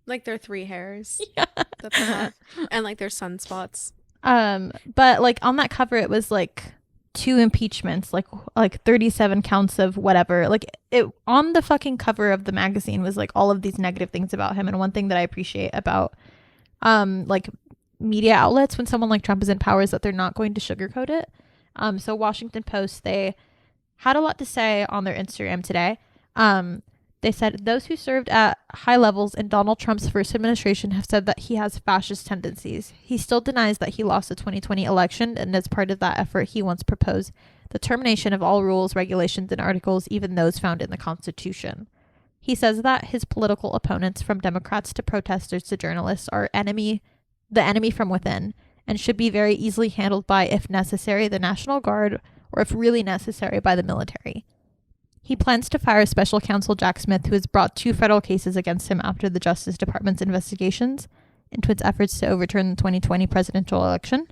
Like their 3 hairs. Yeah. That they have. And like their sunspots. But like on that cover, it was like 2 impeachments, like 37 counts of whatever. Like it on the fucking cover of the magazine was like all of these negative things about him. And one thing that I appreciate about like media outlets when someone like Trump is in power is that they're not going to sugarcoat it. So Washington Post, they had a lot to say on their Instagram today. They said those who served at high levels in Donald Trump's first administration have said that he has fascist tendencies. He still denies that he lost the 2020 election, and as part of that effort, he once proposed the termination of all rules, regulations, and articles, even those found in the Constitution. He says that his political opponents, from Democrats to protesters to journalists, are the enemy from within, and should be very easily handled by, if necessary, the National Guard, or if really necessary, by the military. He plans to fire special counsel Jack Smith, who has brought 2 federal cases against him after the Justice Department's investigations into its efforts to overturn the 2020 presidential election.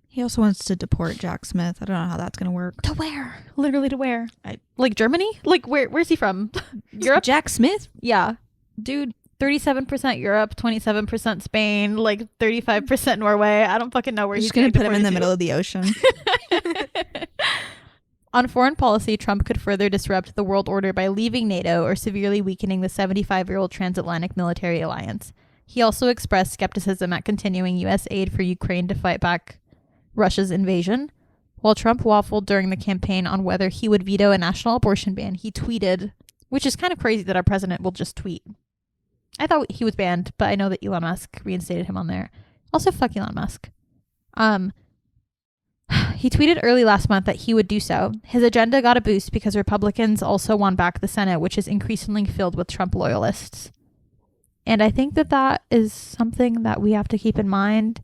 He also wants to deport Jack Smith. I don't know how that's going to work. To where? Literally to where? Like Germany? Like where's he from? Europe? Jack Smith? Yeah. Dude, 37% Europe, 27% Spain, like 35% Norway. I don't fucking know where he's just going to put him in the to. middle of the ocean. On foreign policy, Trump could further disrupt the world order by leaving NATO or severely weakening the 75-year-old transatlantic military alliance. He also expressed skepticism at continuing U.S. aid for Ukraine to fight back Russia's invasion. While Trump waffled during the campaign on whether he would veto a national abortion ban, he tweeted, which is kind of crazy that our president will just tweet. I thought he was banned, but I know that Elon Musk reinstated him on there. Also, fuck Elon Musk. He tweeted early last month that he would do so. His agenda got a boost because Republicans also won back the Senate, which is increasingly filled with Trump loyalists. And I think that that is something that we have to keep in mind,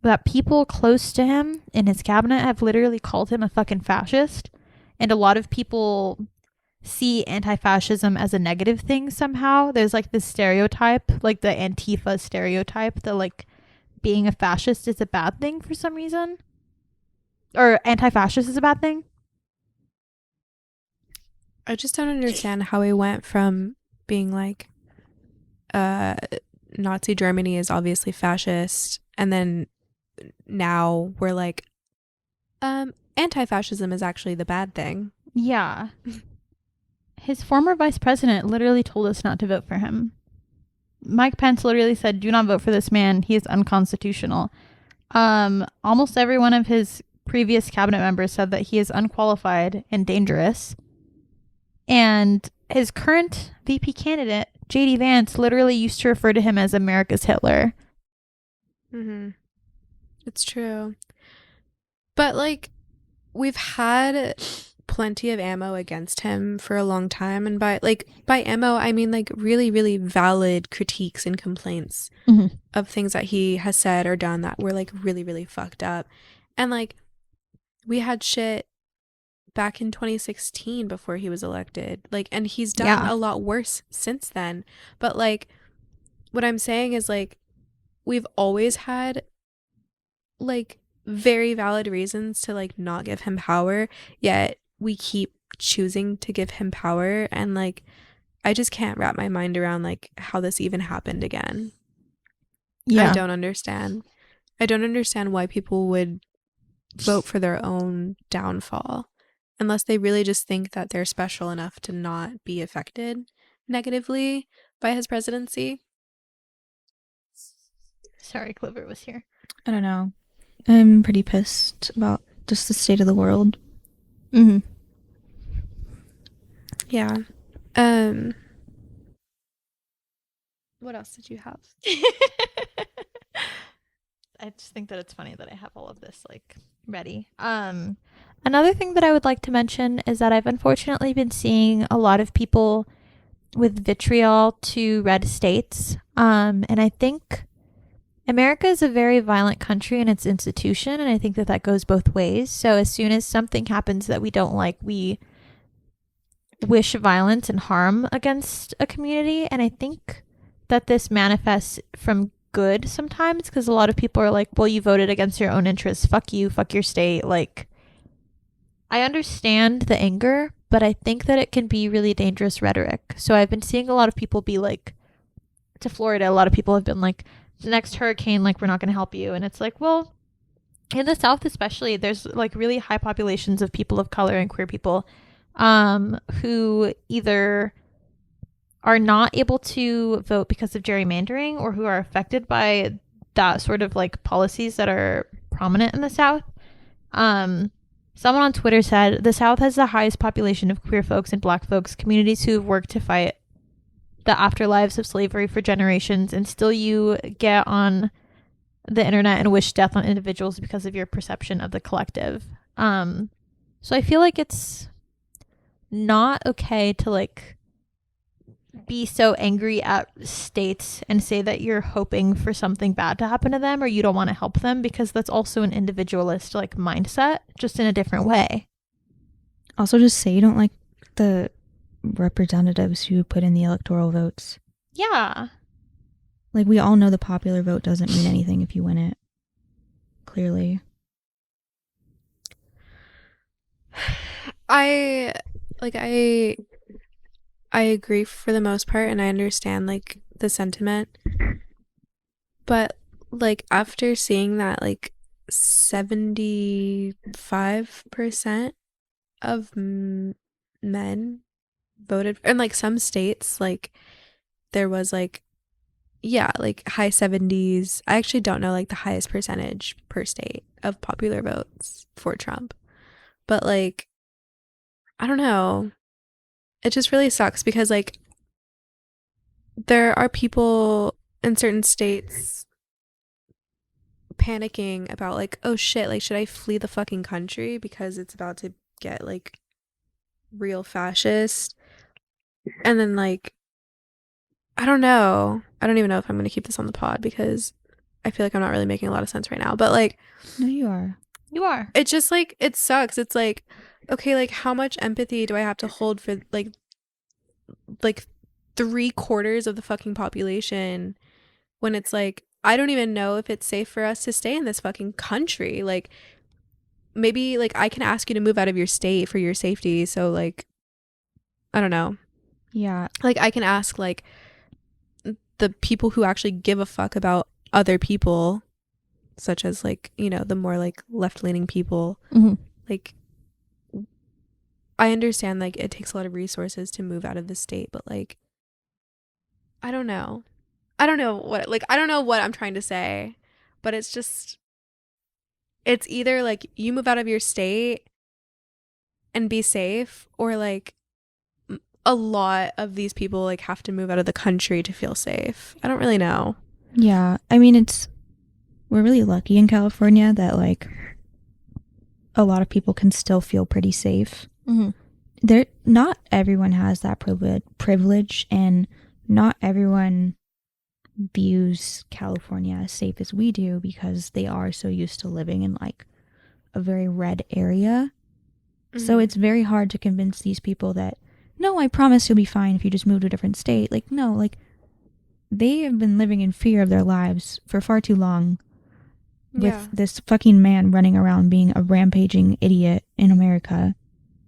that people close to him in his cabinet have literally called him a fucking fascist. And a lot of people see anti-fascism as a negative thing somehow. There's like this stereotype, like the Antifa stereotype, that like being a fascist is a bad thing for some reason. Or anti-fascist is a bad thing. I just don't understand how we went from being like Nazi Germany is obviously fascist, and then now we're like anti-fascism is actually the bad thing. Yeah. His former vice president literally told us not to vote for him. Mike Pence literally said, "Do not vote for this man. He is unconstitutional." Almost every one of his previous cabinet members said that he is unqualified and dangerous. And his current VP candidate, JD Vance, literally used to refer to him as America's Hitler. Mm-hmm. It's true. But like, we've had plenty of ammo against him for a long time, and by ammo I mean like really, really valid critiques and complaints of things that he has said or done that were like really, really fucked up. And like, we had shit back in 2016 before he was elected, like, and he's done a lot worse since then. But like, what I'm saying is like, we've always had like very valid reasons to like not give him power, yet we keep choosing to give him power. And like, I just can't wrap my mind around like how this even happened again. I don't understand why people would vote for their own downfall unless they really just think that they're special enough to not be affected negatively by his presidency. Sorry, Clover was here. I don't know. I'm pretty pissed about just the state of the world. Yeah. What else did you have? I just think that it's funny that I have all of this like ready. Another thing that I would like to mention is that I've unfortunately been seeing a lot of people with vitriol to red states. And I think America is a very violent country in its institution, and I think that that goes both ways. So as soon as something happens that we don't like, we wish violence and harm against a community. And I think that this manifests from good sometimes, because a lot of people are like, well, you voted against your own interests, fuck you, fuck your state. Like, I understand the anger, but I think that it can be really dangerous rhetoric. So I've been seeing a lot of people be like, to Florida, a lot of people have been like, the next hurricane, like, we're not going to help you. And it's like, well, in the South especially, there's like really high populations of people of color and queer people who either are not able to vote because of gerrymandering, or who are affected by that sort of like policies that are prominent in the South. Someone on Twitter said the South has the highest population of queer folks and black folks, communities who have worked to fight the afterlives of slavery for generations, and still you get on the internet and wish death on individuals because of your perception of the collective. So I feel like it's not okay to like be so angry at states and say that you're hoping for something bad to happen to them or you don't want to help them, because that's also an individualist like mindset, just in a different way. Also, just say you don't like the representatives who put in the electoral votes. Yeah. Like, we all know the popular vote doesn't mean anything if you win it. Clearly. I agree for the most part, and I understand like the sentiment, but like after seeing that like 75% of men voted, and like some states like there was like, yeah, like high 70s. I actually don't know like the highest percentage per state of popular votes for Trump, but like I don't know, it just really sucks because like there are people in certain states panicking about like, oh shit, like should I flee the fucking country because it's about to get like real fascist? And then like I don't know. I don't even know if I'm going to keep this on the pod because I feel like I'm not really making a lot of sense right now. But like No, you are. You are. it just like it sucks. It's like, okay, like how much empathy do I have to hold for like 3/4 of the fucking population when it's like I don't even know if it's safe for us to stay in this fucking country. Like maybe like I can ask you to move out of your state for your safety. So like I don't know. Yeah. Like I can ask like the people who actually give a fuck about other people, such as like, you know, the more like left-leaning people. Mm-hmm. Like I understand like it takes a lot of resources to move out of the state, but like I don't know. I don't know what I'm trying to say, but it's just it's either like you move out of your state and be safe, or like a lot of these people like have to move out of the country to feel safe. I don't really know. Yeah. I mean, we're really lucky in California that like a lot of people can still feel pretty safe. Mm-hmm. Not everyone has that privilege, and not everyone views California as safe as we do because they are so used to living in like a very red area. So it's very hard to convince these people that, no, I promise you'll be fine if you just move to a different state. Like, no, like they have been living in fear of their lives for far too long with this fucking man running around being a rampaging idiot in America.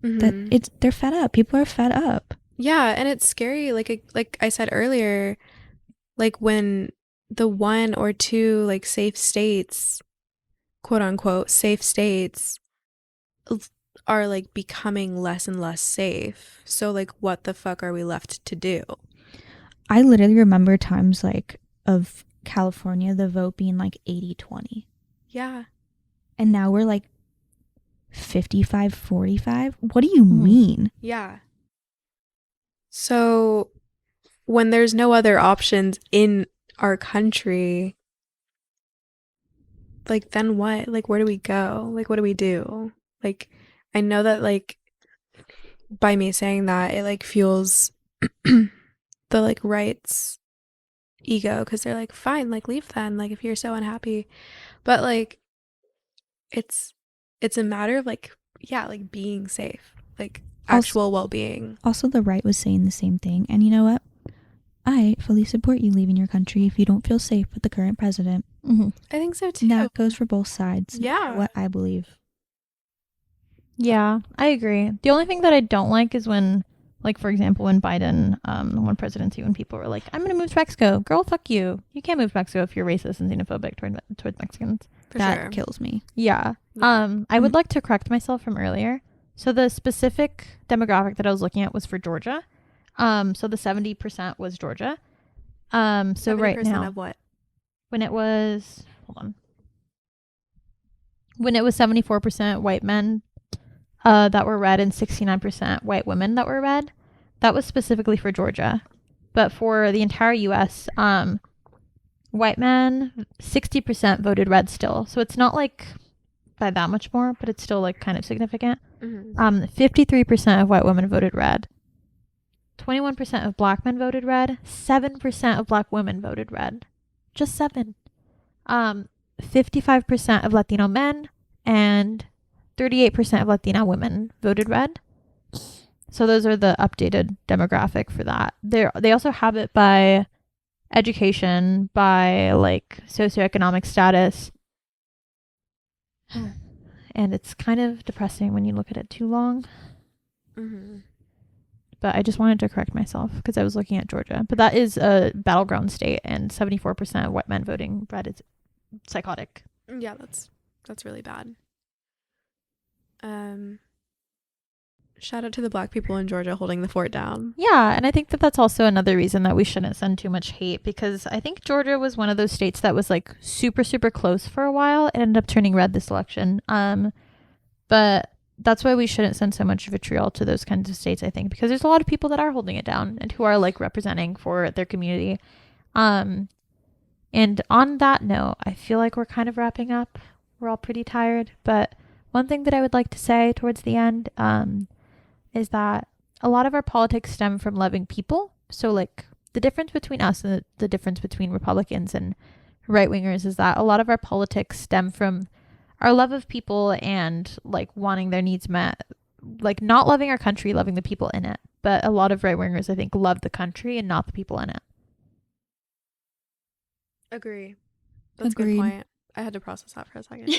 That they're fed up. People are fed up. Yeah, and it's scary like I said earlier, like when the one or two like safe states, quote unquote safe states, are like becoming less and less safe. So like what the fuck are we left to do? I literally remember times like of California, the vote being like 80-20. Yeah. And now we're like 55-45. What do you mean? Yeah. So when there's no other options in our country, like then what? Like where do we go? Like what do we do? Like I know that like by me saying that it like fuels the like rights ego because they're like, fine, like leave then, like if you're so unhappy. But like it's a matter of like, yeah, like being safe, like actual well-being. Also, the right was saying the same thing. And you know what? I fully support you leaving your country if you don't feel safe with the current president. Mm-hmm. I think so too. And that goes for both sides. Yeah. What I believe. Yeah, I agree. The only thing that I don't like is when, like, for example, when Biden won presidency, when people were like, I'm going to move to Mexico. Girl, fuck you. You can't move to Mexico if you're racist and xenophobic towards Mexicans. That kills me. Yeah. I would like to correct myself from earlier. So the specific demographic that I was looking at was for Georgia. So the 70% was Georgia. So right now, of what? when it was, hold on. When it was 74% white men, that were red and 69% white women that were red. That was specifically for Georgia. But for the entire US, white men, 60% voted red still. So it's not like by that much more, but it's still like kind of significant. 53% of white women voted red. 21% of black men voted red. 7% of black women voted red. Just 7. 55% of Latino men and 38% of Latina women voted red. So those are the updated demographic for that. They also have it by education, by like socioeconomic status. And it's kind of depressing when you look at it too long. But I just wanted to correct myself because I was looking at Georgia. But that is a battleground state, and 74% of white men voting red is psychotic. Yeah, that's really bad. Shout out to the black people in Georgia holding the fort down. Yeah, and I think that that's also another reason that we shouldn't send too much hate, because I think Georgia was one of those states that was like super, super close for a while. It ended up turning red this election. But that's why we shouldn't send so much vitriol to those kinds of states, I think, because there's a lot of people that are holding it down and who are like representing for their community. And on that note, I feel like we're kind of wrapping up. We're all pretty tired, but one thing that I would like to say towards the end, is that a lot of our politics stem from loving people. So like the difference between us and the difference between Republicans and right wingers is that a lot of our politics stem from our love of people and like wanting their needs met, like not loving our country, loving the people in it. But a lot of right wingers, I think, love the country and not the people in it. Agree. That's Agreed. a good point. I had to process that for a second.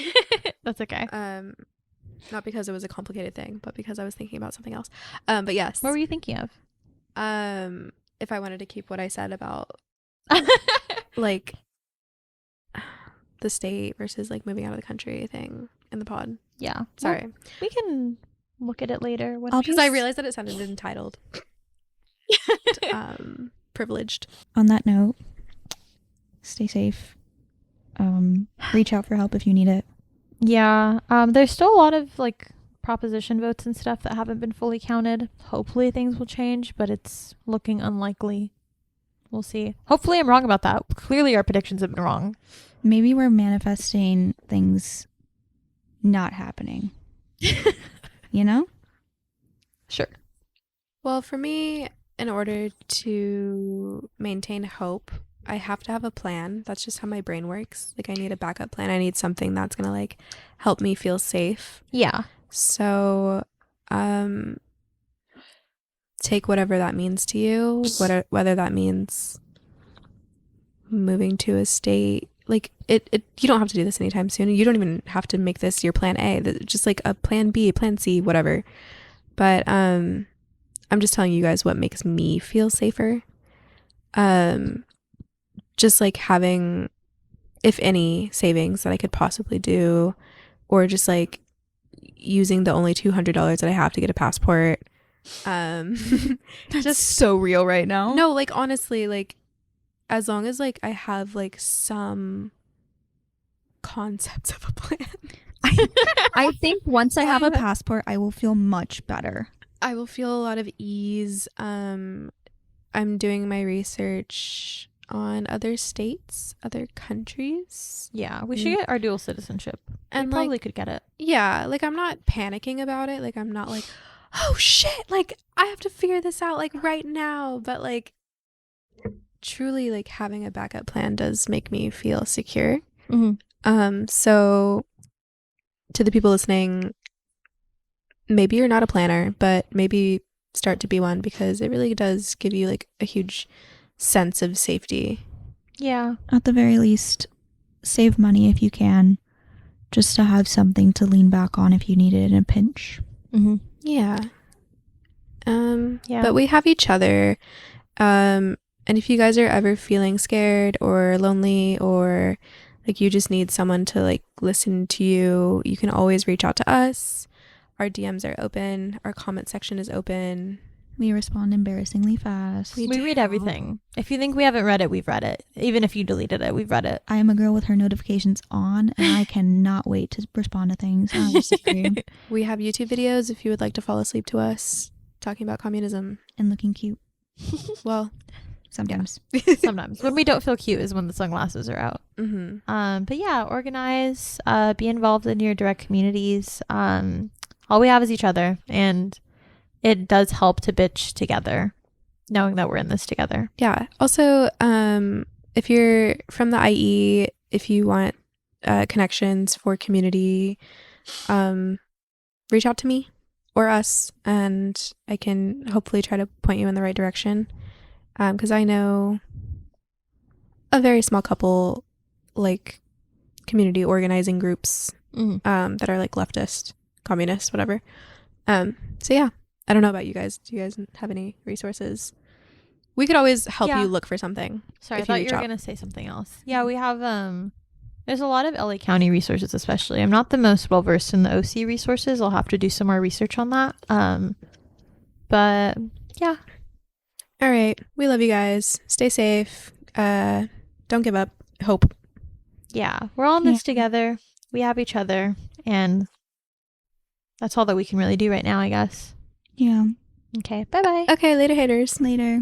That's okay. Not because it was a complicated thing, but because I was thinking about something else. But yes. What were you thinking of? If I wanted to keep what I said about like the state versus like moving out of the country thing in the pod. Yeah. Sorry. Well, we can look at it later. Because I realized that it sounded entitled. Privileged. On that note, stay safe. Reach out for help if you need it. Yeah. There's still a lot of like proposition votes and stuff that haven't been fully counted. Hopefully things will change, but it's looking unlikely. We'll see. Hopefully I'm wrong about that. Clearly our predictions have been wrong. Maybe we're manifesting things not happening. You know? Sure. Well, for me, in order to maintain hope, I have to have a plan. That's just how my brain works. Like I need a backup plan. I need something that's going to like help me feel safe. Yeah. So, take whatever that means to you, whether that means moving to a state like it you don't have to do this anytime soon. You don't even have to make this your plan A. Just like a plan B, plan C, whatever. But I'm just telling you guys what makes me feel safer. Just like having, if any, savings that I could possibly do, or just like using the only $200 that I have to get a passport. That's just so real right now. No, like honestly, like as long as like I have like some concepts of a plan. I think once I have a passport, I will feel much better. I will feel a lot of ease. I'm doing my research on other states, other countries. Yeah, we should get our dual citizenship. And we probably like, could get it. Yeah, like I'm not panicking about it. Like I'm not like, oh shit, like I have to figure this out like right now. But like truly like having a backup plan does make me feel secure. Mm-hmm. So to the people listening, maybe you're not a planner, but maybe start to be one, because it really does give you like a huge sense of safety. Yeah. At the very least, save money if you can, just to have something to lean back on if you need it in a pinch. Mm-hmm. Yeah. Yeah. But we have each other. And if you guys are ever feeling scared or lonely, or like you just need someone to like listen to you, you can always reach out to us. Our DMs are open. Our comment section is open. We respond embarrassingly fast. We We do. read everything. If you think we haven't read it, we've read it. Even if you deleted it, we've read it. I am a girl with her notifications on, and I cannot wait to respond to things. I disagree. We have YouTube videos if you would like to fall asleep to us talking about communism. And looking cute Well, sometimes. Sometimes. When we don't feel cute is when the sunglasses are out. But yeah, organize, be involved in your direct communities. All we have is each other, and it does help to bitch together, knowing that we're in this together. Yeah. Also, if you're from the IE, if you want connections for community, reach out to me or us, and I can hopefully try to point you in the right direction. Because I know a very small couple, like, community organizing groups that are like leftist, communist, whatever. So yeah, I don't know about you guys. Do you guys have any resources? We could always help Yeah. you look for something. Sorry, I if thought you reach were out. going to say something else. Yeah, we have, there's a lot of LA County resources, especially. I'm not the most well versed in the OC resources. I'll have to do some more research on that. But yeah. All right. We love you guys. Stay safe. Don't give up. Hope. Yeah, we're all in this Yeah. together. We have each other, and that's all that we can really do right now, I guess. Yeah. Okay, bye-bye. Okay, later, haters. Later.